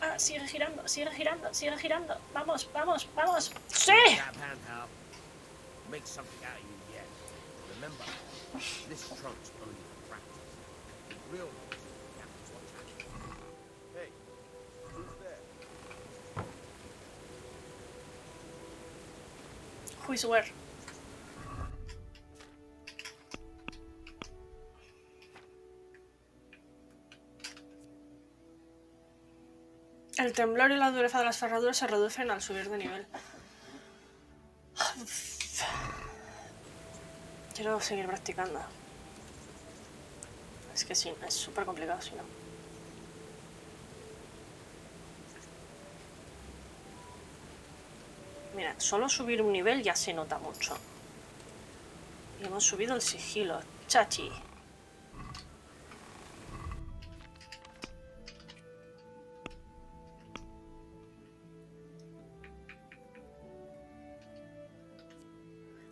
Ah, sigue girando, sigue girando, sigue girando. Vamos, vamos, vamos. ¡Sí! Make something out of you yet. Remember, this trunk's only for practice. The real ones, you have to watch out. Hey, who's there? Who is where? El temblor y la dureza de las cerraduras se reducen al subir de nivel. Quiero seguir practicando. Es que sí, es súper complicado si no. Mira, solo subir un nivel ya se nota mucho. Y hemos subido el sigilo, chachi.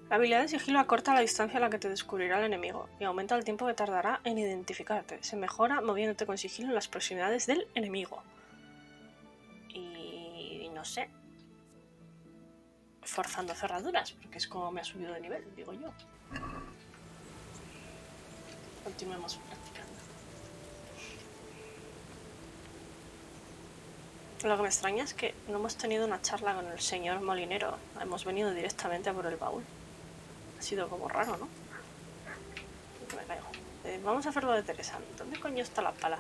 La habilidad de sigilo acorta la distancia a la que te descubrirá el enemigo y aumenta el tiempo que tardará en identificarte. Se mejora moviéndote con sigilo en las proximidades del enemigo. Y no sé. Forzando cerraduras, porque es como me ha subido de nivel, digo yo. Continuemos practicando. Lo que me extraña es que no hemos tenido una charla con el señor molinero. Hemos venido directamente a por el baúl. Ha sido como raro, ¿no? Me caigo. Vamos a hacerlo de Teresa. ¿Dónde coño está la pala?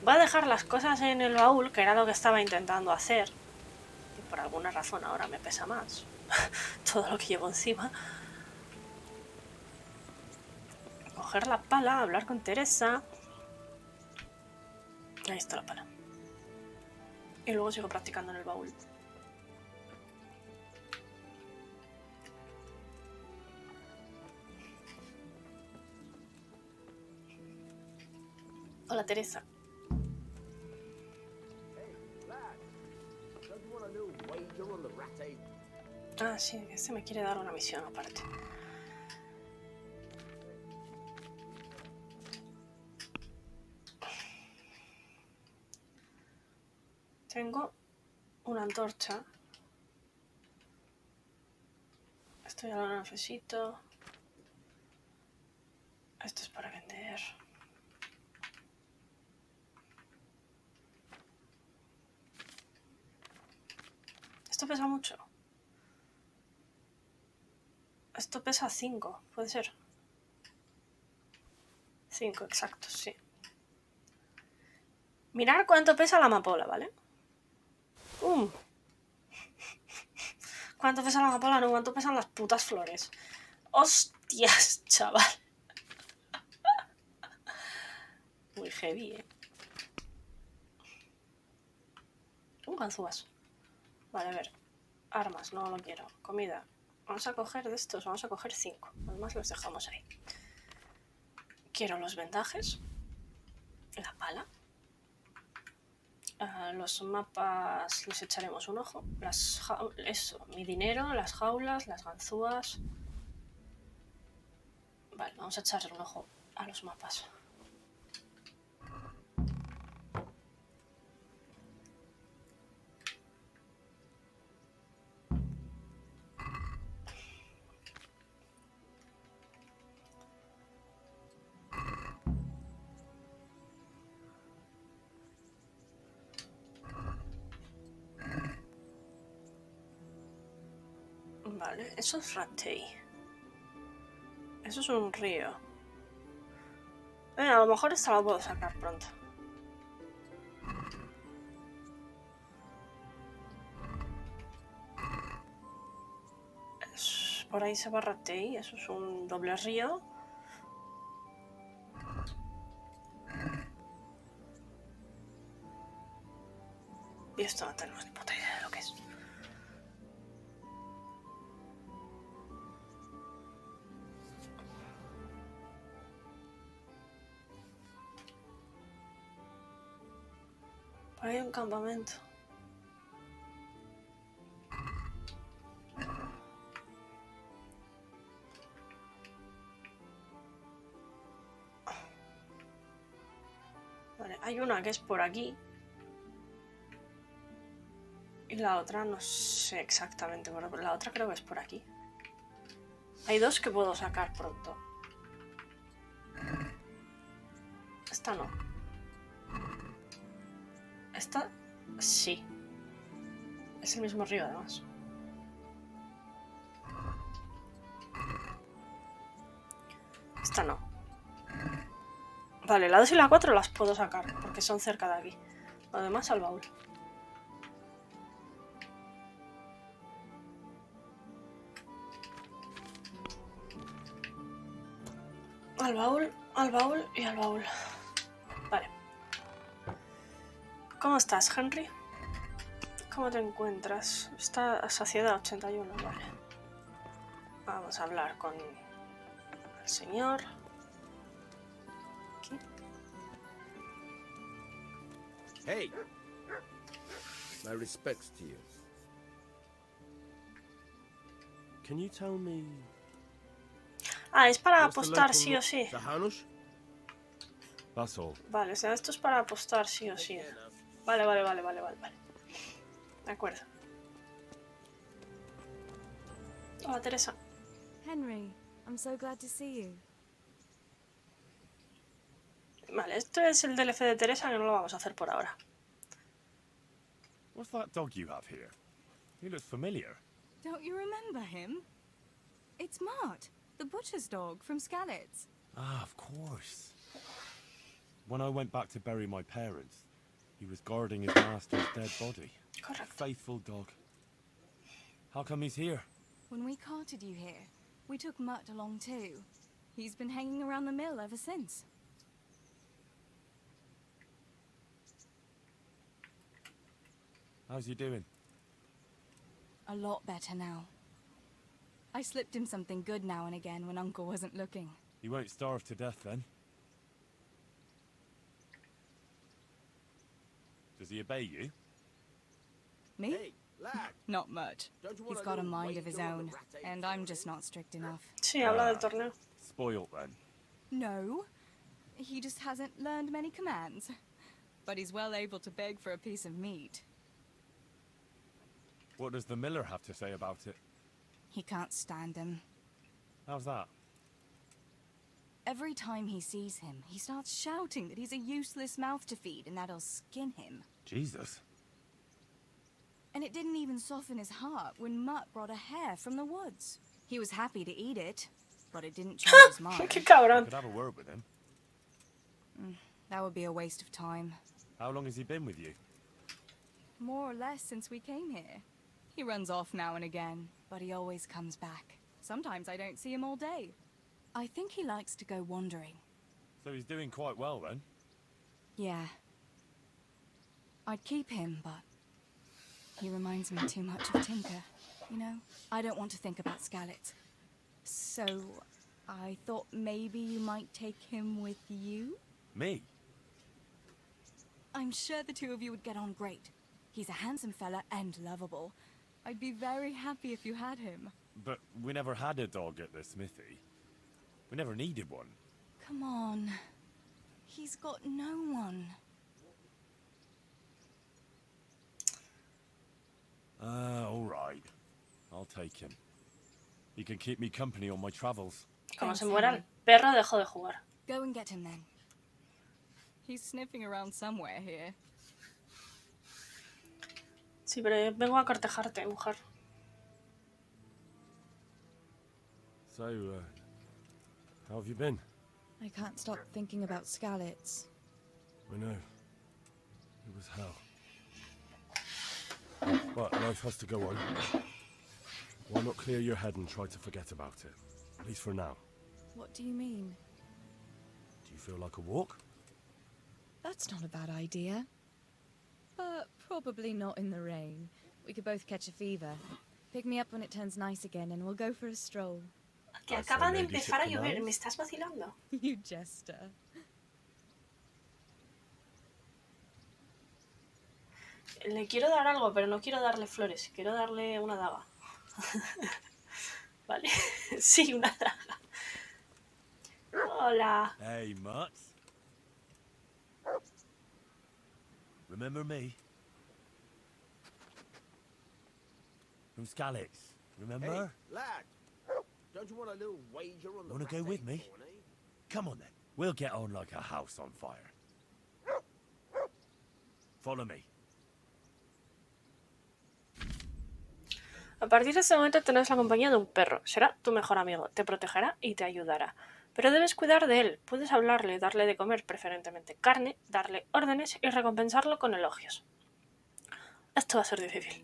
Voy a dejar las cosas en el baúl, que era lo que estaba intentando hacer. Y por alguna razón ahora me pesa más. Todo lo que llevo encima. Coger la pala, hablar con Teresa. Ahí está la pala. Y luego sigo practicando en el baúl. Hola, Teresa. Ah, sí, este me quiere dar una misión aparte. Tengo una antorcha. Esto ya lo necesito. Esto es para vender. Esto pesa mucho. Esto pesa 5, puede ser. 5, exacto, sí. Mirar cuánto pesa la amapola, ¿vale? ¿Cuánto pesa la amapola? No, ¿cuánto pesan las putas flores? ¡Hostias, chaval! Muy heavy, ¿eh? Ganzúas. Vale, a ver. Armas, no lo quiero. Comida. Vamos a coger de estos, vamos a coger 5. Además los dejamos ahí. Quiero los vendajes. La pala. Los mapas les echaremos un ojo. Eso, mi dinero, las jaulas, las ganzúas. Vale, vamos a echarle un ojo a los mapas. Vale, eso es Ratey. Eso es un río. A lo mejor esta la puedo sacar pronto. Por ahí se va Ratey. Eso es un doble río. Y esto no tenemos ni puta idea de lo que es. Por ahí hay un campamento. Vale, hay una que es por aquí. Y la otra no sé exactamente, pero la otra creo que es por aquí. Hay dos que puedo sacar pronto. Esta no. Esta sí. Es el mismo río además. Esta no. Vale, la 2 y la 4 las puedo sacar porque son cerca de aquí. Lo demás al baúl. Al baúl y al baúl. Vale. ¿Cómo estás, Henry? ¿Cómo te encuentras? Está a saciedad 81, vale. Vamos a hablar con el señor. Aquí. Hey! My respects to you. Can you tell me... Ah, es para apostar sí o sí. That's all. Vale, o sea, esto es para apostar sí o sí. Vale. De acuerdo. Hola, Teresa. Henry, I'm so glad to see you. Vale, esto es el DLC de Teresa que no lo vamos a hacer por ahora. What's that dog you have here? He looks familiar. Don't you remember him? It's Mart, the butcher's dog from Skalitz. Ah, of course. When I went back to bury my parents, he was guarding his master's dead body. Correct. Faithful dog. How come he's here? When we carted you here, we took Mutt along too. He's been hanging around the mill ever since. How's he doing? A lot better now. I slipped him something good now and again when Uncle wasn't looking. He won't starve to death then? Does he obey you? Me? Hey, lad. Not much. Don't you He's want got a little mind of his wager on the own, rat and I'm just not strict enough. Sí, habla del torneo. Spoilt then. No, he just hasn't learned many commands. But he's well able to beg for a piece of meat. What does the miller have to say about it? He can't stand him. How's that? Every time he sees him, he starts shouting that he's a useless mouth to feed and that he'll skin him. Jesus. And it didn't even soften his heart when Mutt brought a hare from the woods. He was happy to eat it, but it didn't change his mind. Qué cabrón. I could have a word with him. That would be a waste of time. How long has he been with you? More or less since we came here. He runs off now and again, but he always comes back. Sometimes I don't see him all day. I think he likes to go wandering. So he's doing quite well then? Yeah. I'd keep him, but He reminds me too much of Tinker. You know, I don't want to think about Skalitz. So, I thought maybe you might take him with you? Me? I'm sure the two of you would get on great. He's a handsome fella and lovable. I'd be very happy if you had him. But we never had a dog at the smithy. We never needed one. Come on. He's got no one. All right. I'll take him. He can keep me company on my travels. Como se muera el perro, dejo de jugar. Go and get him then. He's sniffing around somewhere here. Sí, pero vengo a cortejarte, mujer. So, how have you been? I can't stop thinking about Skalitz. I know. It was hell. But life has to go on. Why not clear your head and try to forget about it? At least for now. What do you mean? Do you feel like a walk? That's not a bad idea. But probably not in the rain. We could both catch a fever. Pick me up when it turns nice again and we'll go for a stroll. Que acaba de empezar a llover, ¿me estás vacilando? You jester. Le quiero dar algo, pero no quiero darle flores. Quiero darle una daga. Vale. Sí, una daga. Hola. Hey, Much. Remember me? From Skalitz. Remember? Hey, lad. Don't you want a little wager on the Wanna go with me? Come on then. We'll get on like a house on fire. Follow me. A partir de este momento tendrás la compañía de un perro. Será tu mejor amigo, te protegerá y te ayudará. Pero debes cuidar de él. Puedes hablarle, darle de comer, preferentemente carne, darle órdenes y recompensarlo con elogios. Esto va a ser difícil.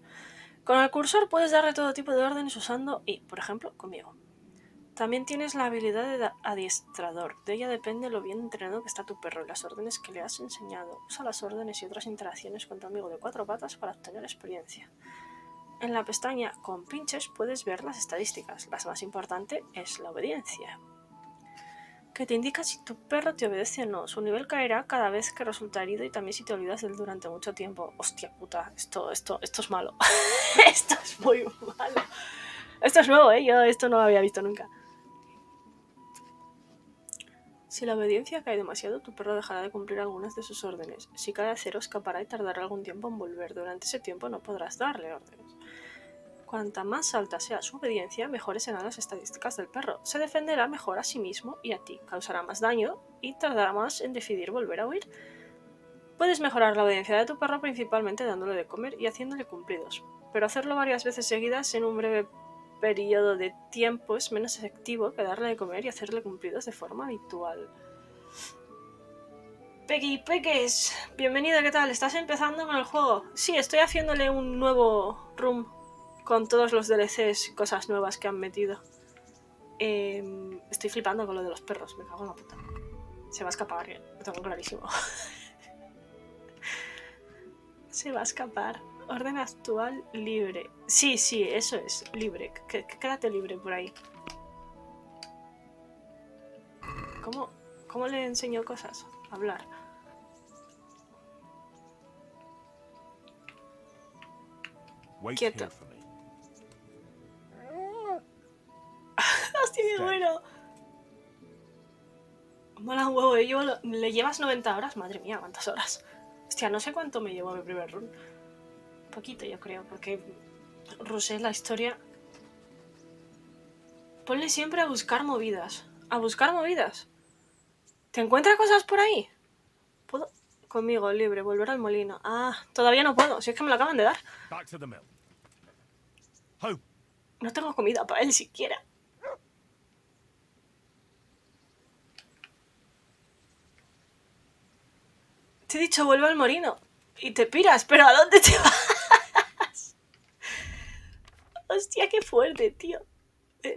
Con el cursor puedes darle todo tipo de órdenes usando y, por ejemplo, conmigo. También tienes la habilidad de adiestrador. De ella depende lo bien entrenado que está tu perro y las órdenes que le has enseñado. Usa las órdenes y otras interacciones con tu amigo de 4 patas para obtener experiencia. En la pestaña con pinches puedes ver las estadísticas. La más importante es la obediencia, que te indica si tu perro te obedece o no. Su nivel caerá cada vez que resulta herido y también si te olvidas de él durante mucho tiempo. Hostia puta, esto es malo. Esto es muy malo. Esto es nuevo, yo esto no lo había visto nunca. Si la obediencia cae demasiado, tu perro dejará de cumplir algunas de sus órdenes. Si cae a 0, escapará y tardará algún tiempo en volver. Durante ese tiempo no podrás darle órdenes. Cuanta más alta sea su obediencia, mejores serán las estadísticas del perro. Se defenderá mejor a sí mismo y a ti, causará más daño y tardará más en decidir volver a huir. Puedes mejorar la obediencia de tu perro principalmente dándole de comer y haciéndole cumplidos, pero hacerlo varias veces seguidas en un breve periodo de tiempo es menos efectivo que darle de comer y hacerle cumplidos de forma habitual. Peggy Peques, bienvenida, ¿qué tal? ¿Estás empezando con el juego? Sí, estoy haciéndole un nuevo room con todos los DLCs, cosas nuevas que han metido. Estoy flipando con lo de los perros, me cago en la puta. Se va a escapar, lo tengo clarísimo. Se va a escapar. Orden actual libre. Sí, eso es, libre. Quédate libre por ahí. ¿Cómo le enseño cosas? Hablar. Quieto. ¡Hostia, qué bueno! Mola un huevo, ¿le llevas 90 horas? Madre mía, ¿cuántas horas? Hostia, no sé cuánto me llevó mi primer run. Un poquito, yo creo, porque rusé la historia. Ponle siempre a buscar movidas. A buscar movidas. ¿Te encuentras cosas por ahí? ¿Puedo? Conmigo, libre, volver al molino. Ah, todavía no puedo, si es que me lo acaban de dar. No tengo comida para él siquiera. Te he dicho vuelve al molino. Y te piras, pero ¿a dónde te vas? Hostia, qué fuerte, tío.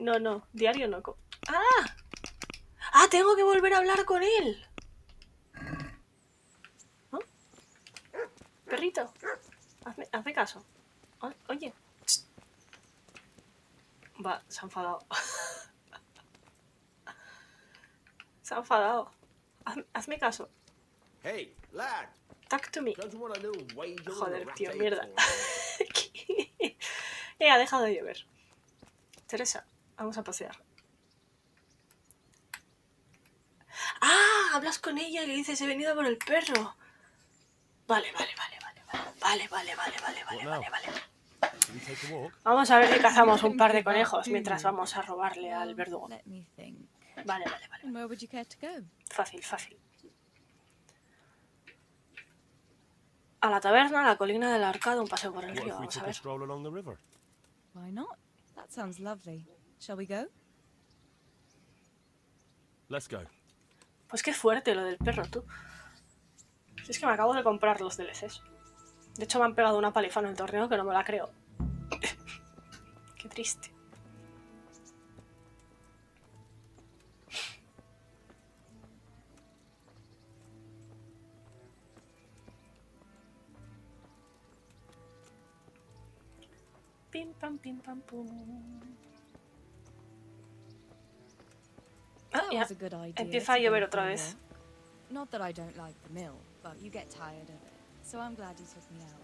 No, diario no. ¡Ah! Tengo que volver a hablar con él. ¿No? Perrito, hazme caso. Oye. Va, se ha enfadado. Se ha enfadado. Hazme caso. Hey, lad. Talk to me. Don't you want a little wager on Joder, the tío, ratte mierda. tournament? Ha dejado de llover. Teresa, vamos a pasear. ¡Ah! Hablas con ella y le dices, he venido por el perro. Vale. Vamos a ver si cazamos un par de conejos mientras vamos a robarle al verdugo. Vale. Fácil. A la taberna, a la colina del arcado, un paseo por el río. Vamos a ver. Why not? That sounds lovely. Shall we go? Let's go. Pues qué fuerte lo del perro, tú. Si es que me acabo de comprar los DLCs. De hecho, me han pegado una paliza en el torneo que no me la creo. Qué triste. Pim pam pum. That was a good idea. Empieza a llover otra vez. Not that I don't like the mill, but you get tired of it. So I'm glad you took me out.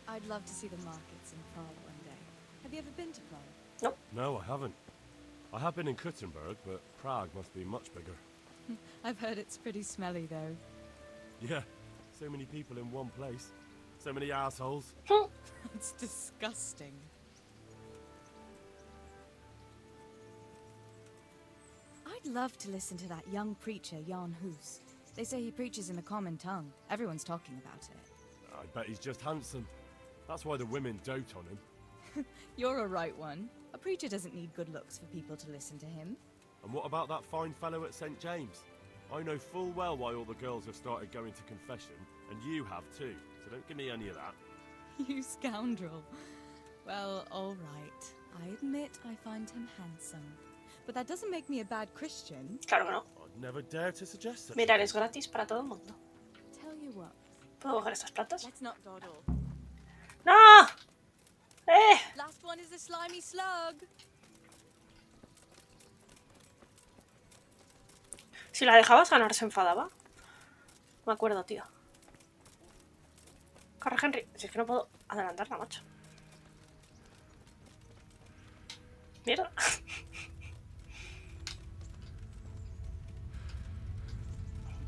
I'd love to see the markets in Prague one day. Have you ever been to Prague? Nope. No, I haven't. I have been in Kuttenberg, but Prague must be much bigger. I've heard it's pretty smelly, though. Yeah, so many people in one place. So many assholes. It's disgusting. I'd love to listen to that young preacher, Jan Hus. They say he preaches in a common tongue. Everyone's talking about it. I bet he's just handsome. That's why the women dote on him. You're a right one. A preacher doesn't need good looks for people to listen to him. And what about that fine fellow at St. James? I know full well why all the girls have started going to confession, and you have too, so don't give me any of that. You scoundrel. Well, all right. I admit I find him handsome. But that doesn't make me a bad Christian. Claro que no. I'd never dare to suggest that. Mirar, es gratis para todo el mundo. Tell you what. ¿Puedo coger estas plantas? Let's not dawdle. ¡No! Last one is a slimy slug. Si la dejabas ganar, se enfadaba. Me acuerdo, tío. Corre, Henry. Si es que no puedo adelantarla, macho. Mierda.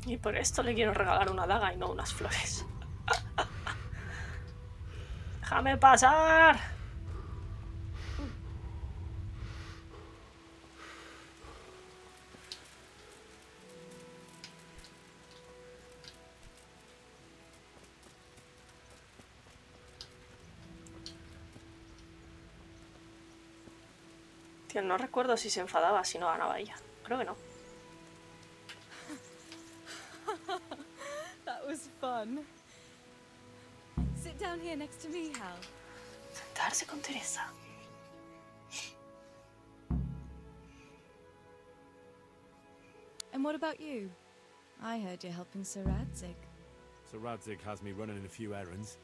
Y por esto le quiero regalar una daga y no unas flores. ¡Déjame pasar! Tío, no recuerdo si se enfadaba, si no ganaba ella. Creo que no. That was fun. Sit down here next to me, Hal. Sentarse con Teresa. And what about you? I heard you're helping Sir Radzig. Sir Radzig has me running a few errands.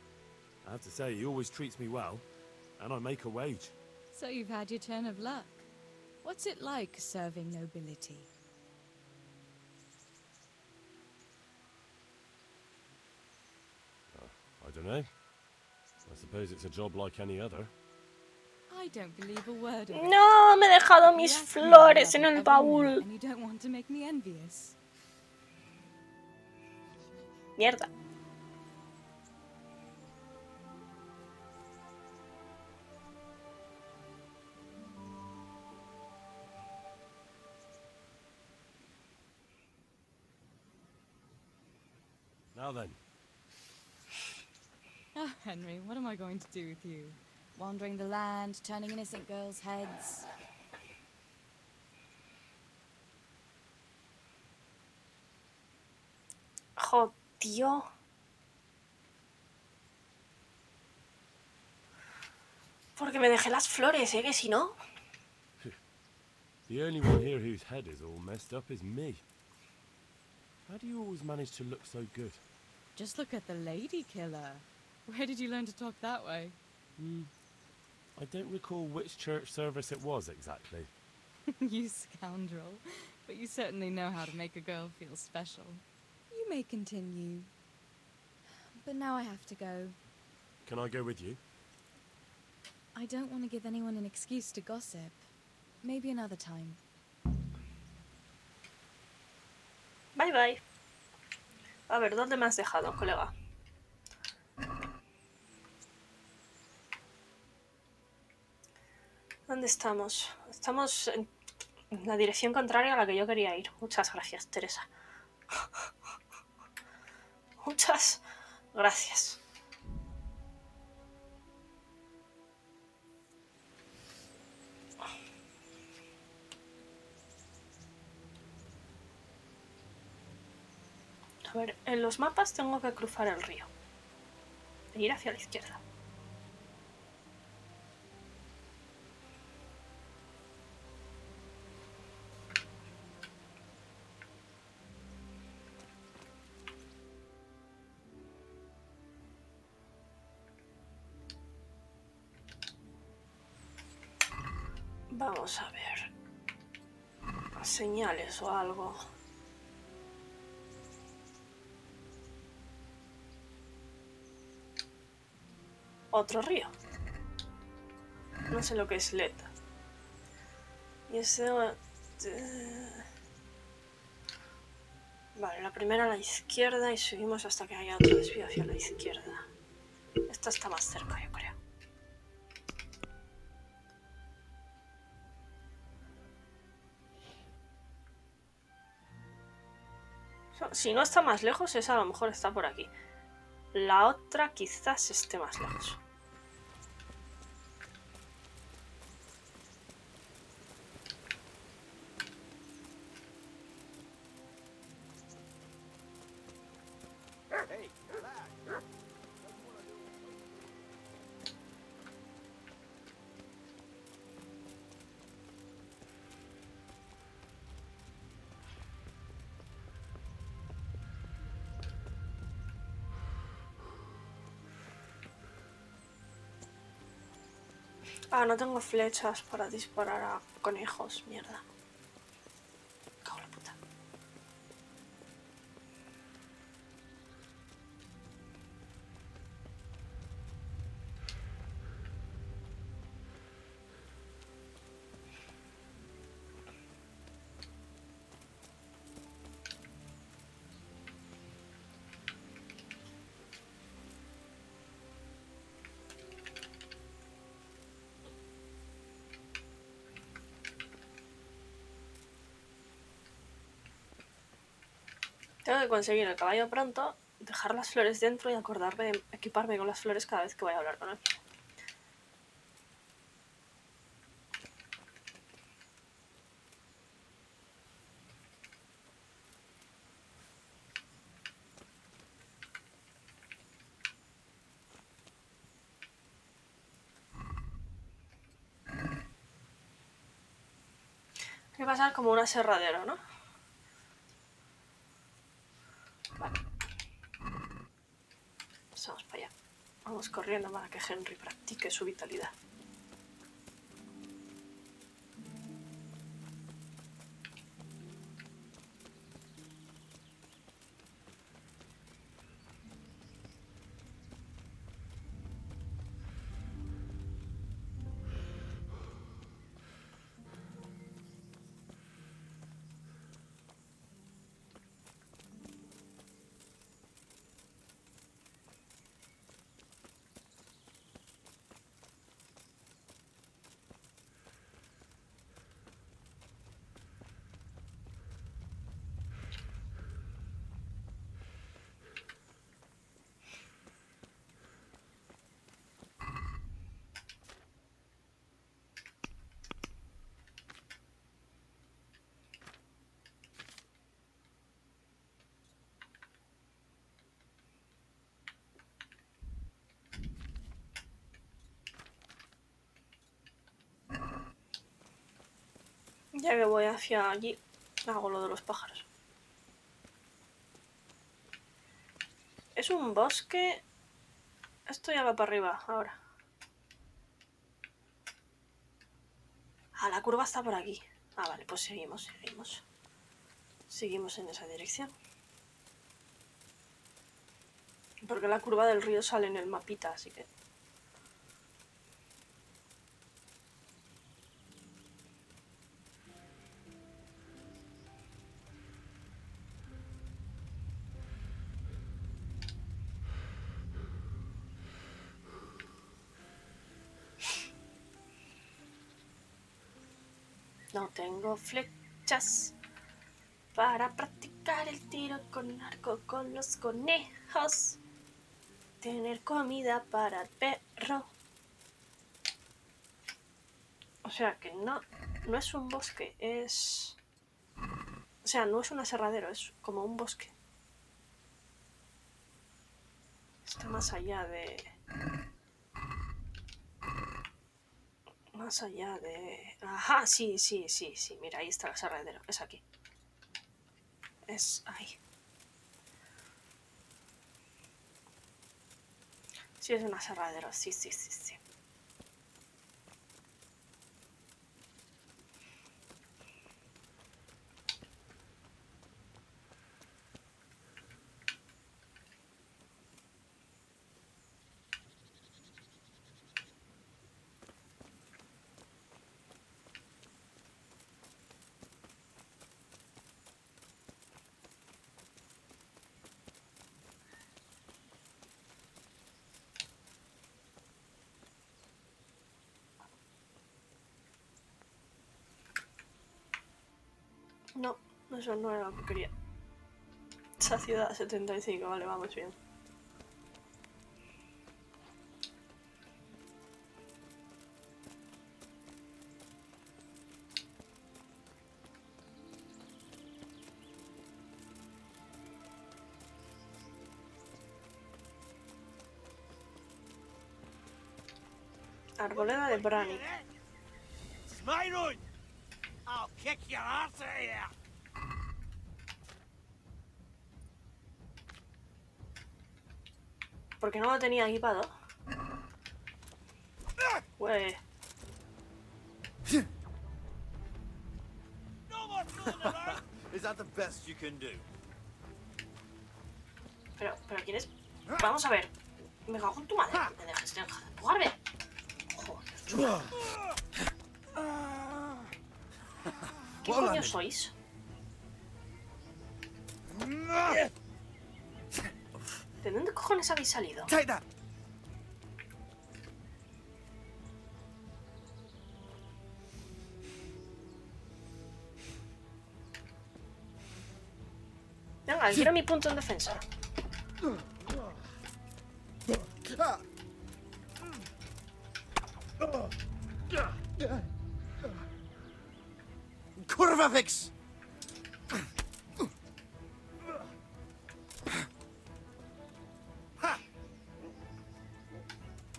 I have to say, he always treats me well, and I make a wage. So you've had your turn of luck. What's it like serving nobility? I don't know. I suppose it's a job like any other. I don't believe a word of it. No, me he dejado mis flores en el baúl. And you don't want to make me envious. Mierda. Now then. Oh, Henry, what am I going to do with you? Wandering the land, turning innocent girls' heads. Jodió. Porque me dejé las flores, que si no. The only one here whose head is all messed up is me. How do you always manage to look so good? Just look at the lady killer. Where did you learn to talk that way? I don't recall which church service it was exactly. You scoundrel. But you certainly know how to make a girl feel special. You may continue. But now I have to go. Can I go with you? I don't want to give anyone an excuse to gossip. Maybe another time. Bye bye. A ver, ¿dónde me has dejado, colega? ¿Dónde estamos? Estamos en la dirección contraria a la que yo quería ir. Muchas gracias, Teresa. Muchas gracias. A ver, en los mapas tengo que cruzar el río e ir hacia la izquierda. Vamos a ver. Señales o algo. Otro río. No sé lo que es LED. Y ese... Vale, la primera a la izquierda y seguimos hasta que haya otro desvío hacia la izquierda. Esta está más cerca, yo creo. Si no está más lejos, esa a lo mejor está por aquí. La otra quizás esté más lejos. Ah, no tengo flechas para disparar a conejos, mierda. Cago en la puta. Tengo que conseguir el caballo pronto, dejar las flores dentro y acordarme de equiparme con las flores cada vez que voy a hablar con él. Hay que pasar como un aserradero, ¿no? Vale. Pasamos para allá. Vamos corriendo para que Henry practique su vitalidad. Ya que voy hacia allí, hago lo de los pájaros. Es un bosque. Esto ya va para arriba ahora. Ah, la curva está por aquí. Ah, vale, pues seguimos. Seguimos en esa dirección. Porque la curva del río sale en el mapita, así que... No tengo flechas para practicar el tiro con arco con los conejos. Tener comida para el perro. O sea que no es un bosque, es... O sea, no es un aserradero, es como un bosque. Está más allá de... Más allá de... Ajá, sí. Mira, ahí está el aserradero. Es aquí. Es ahí. Sí, es un aserradero. Sí. No, eso no era lo que quería. Esa ciudad 75, vale, vamos bien. Arboleda de Brani. Smyrone! I'll kick your arse out of here! Porque no lo tenía equipado. Güey. Is that the best you can do? Pero ¿quién es? Vamos a ver. Me cago en tu madre. Me dejes de empujarme. Joder. ¿Qué coño sois? ¿De dónde cojones habéis salido? Take that. Venga, quiero mi punto en defensa. Kurvavix!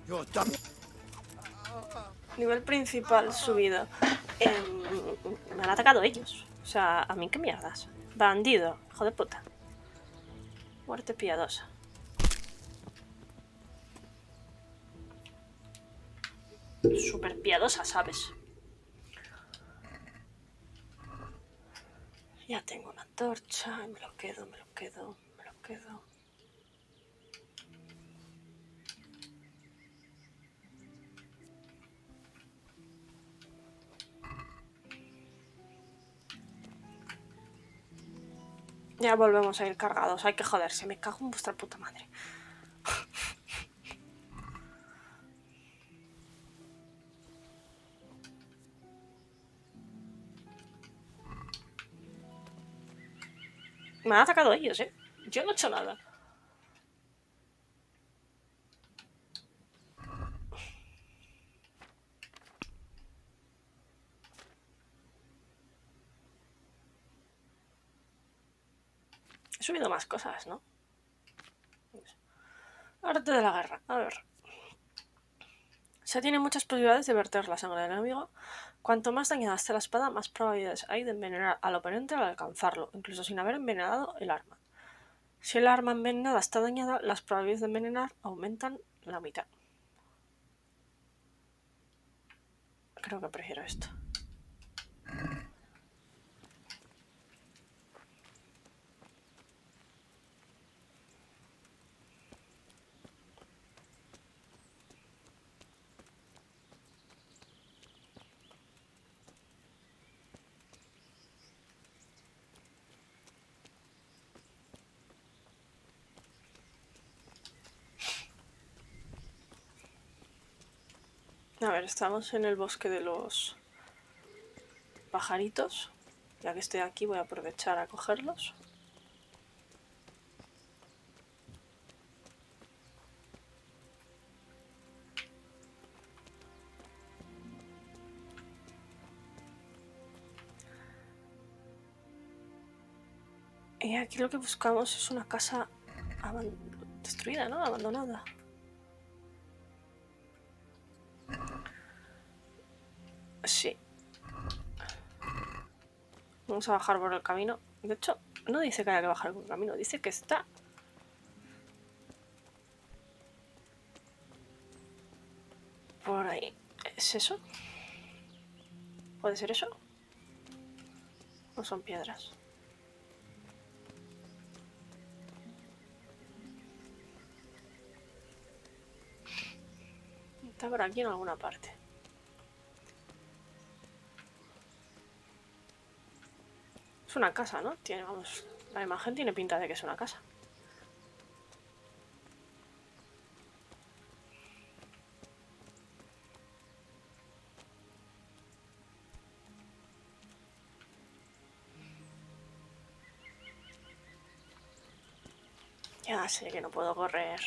You're done. Nivel principal subido. Me han atacado ellos. O sea, ¿a mí qué mierdas? Bandido, hijo de puta. Muerte piadosa. Súper piadosa, ¿sabes? Ya tengo una antorcha. Me lo quedo. Ya volvemos a ir cargados. Hay que joderse. Me cago en vuestra puta madre. Me han atacado ellos, ¿eh? Yo no he hecho nada. He subido más cosas, ¿no? Arte de la guerra. A ver. Se tiene muchas posibilidades de verter la sangre del enemigo. Cuanto más dañada esté la espada, más probabilidades hay de envenenar al oponente al alcanzarlo, incluso sin haber envenenado el arma. Si el arma envenenada está dañada, las probabilidades de envenenar aumentan la mitad. Creo que prefiero esto. A ver, estamos en el bosque de los pajaritos. Ya que estoy aquí voy a aprovechar a cogerlos. Y aquí lo que buscamos es una casa destruida, ¿no? Abandonada. Sí. Vamos a bajar por el camino. De hecho, no dice que haya que bajar por el camino, dice que está... por ahí. ¿Es eso? ¿Puede ser eso? ¿O son piedras? Está por aquí en alguna parte. Es una casa, ¿no? Tiene, vamos, la imagen tiene pinta de que es una casa. Ya sé que no puedo correr.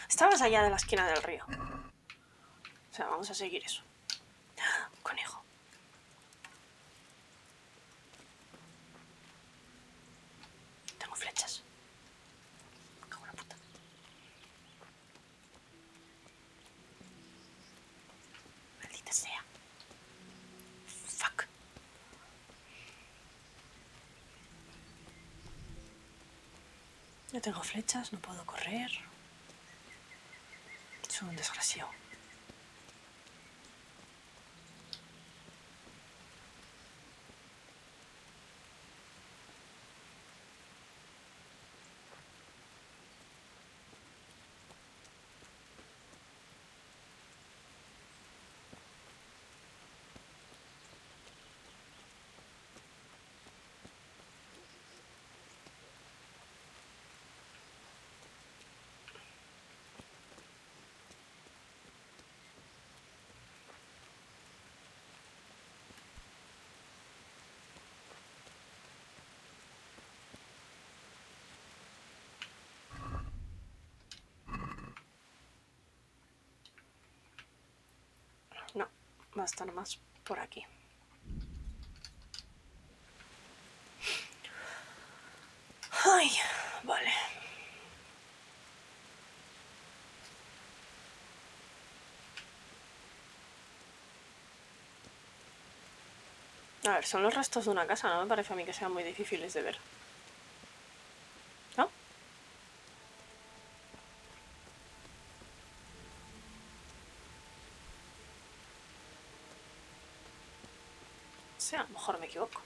Estabas allá de la esquina del río. O sea, vamos a seguir eso. Conejo. Tengo flechas. Me cago en la puta. Maldita sea. Fuck. No tengo flechas, no puedo correr. Soy un desgraciado. No, va a estar más por aquí. Ay, vale. A ver, son los restos de una casa, no me parece a mí que sean muy difíciles de ver. ¿No? Sí, a lo mejor me equivoco.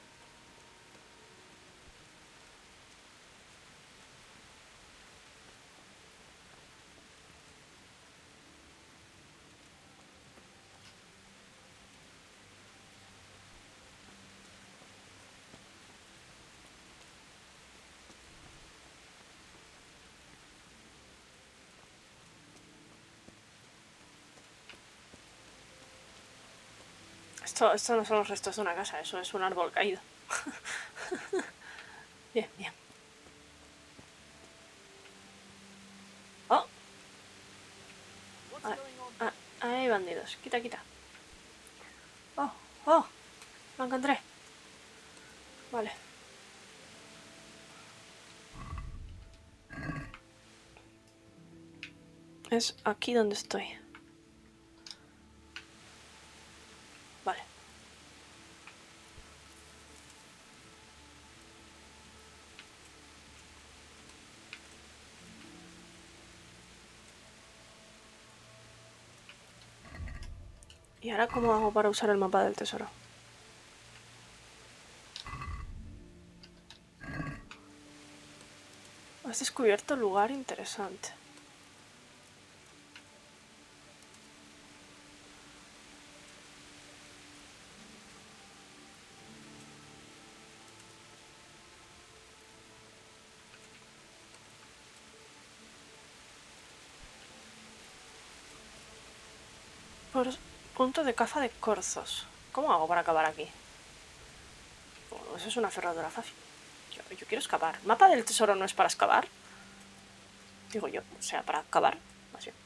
Esto no son los restos de una casa, eso es un árbol caído. Bien, bien. ¡Oh! Hay bandidos. Quita, quita. ¡Oh! ¡Oh! Lo encontré. Vale. Es aquí donde estoy. Vale. ¿Y ahora cómo hago para usar el mapa del tesoro? Has descubierto un lugar interesante. Por punto de caza de corzos. ¿Cómo hago para acabar aquí? Oh, eso es una ferradura fácil. Yo quiero excavar. ¿El mapa del tesoro no es para excavar? Digo yo, o sea, para acabar. Más bien.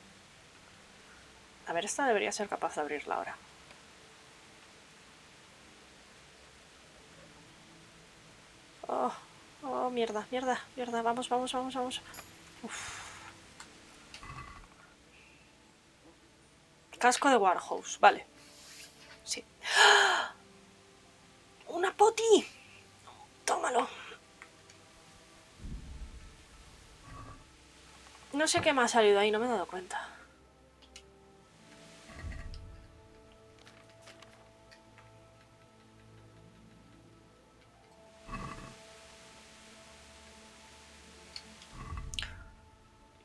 A ver, esta debería ser capaz de abrirla ahora. Oh, oh, mierda, mierda, mierda. Vamos, vamos, vamos, vamos. Uf. Casco de Warhouse, vale. Sí. ¡Ah! ¡Una poti! Tómalo. No sé qué me ha salido ahí, no me he dado cuenta.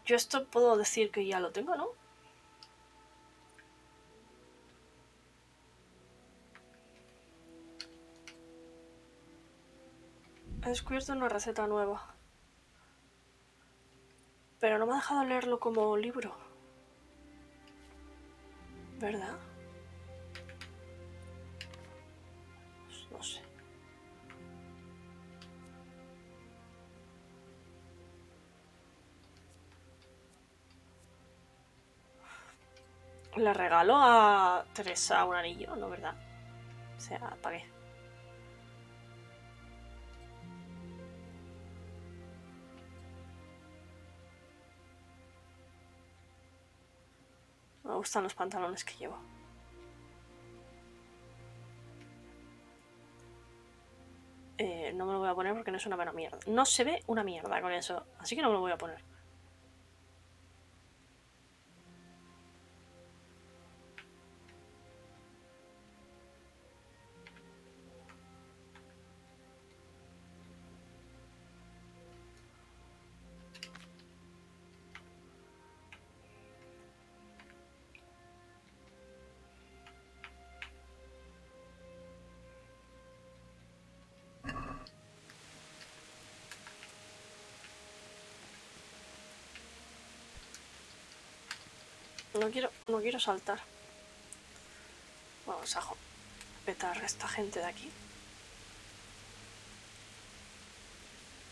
Yo esto puedo decir que ya lo tengo, ¿no? He descubierto una receta nueva. Pero no me ha dejado leerlo como libro. ¿Verdad? Pues no sé. Le regalo a Teresa un anillo, ¿no? ¿Verdad? O sea, ¿para qué? Me gustan los pantalones que llevo. No me lo voy a poner porque no es una buena mierda. No se ve una mierda con eso, así que no me lo voy a poner. No quiero saltar. Vamos a petar a esta gente de aquí.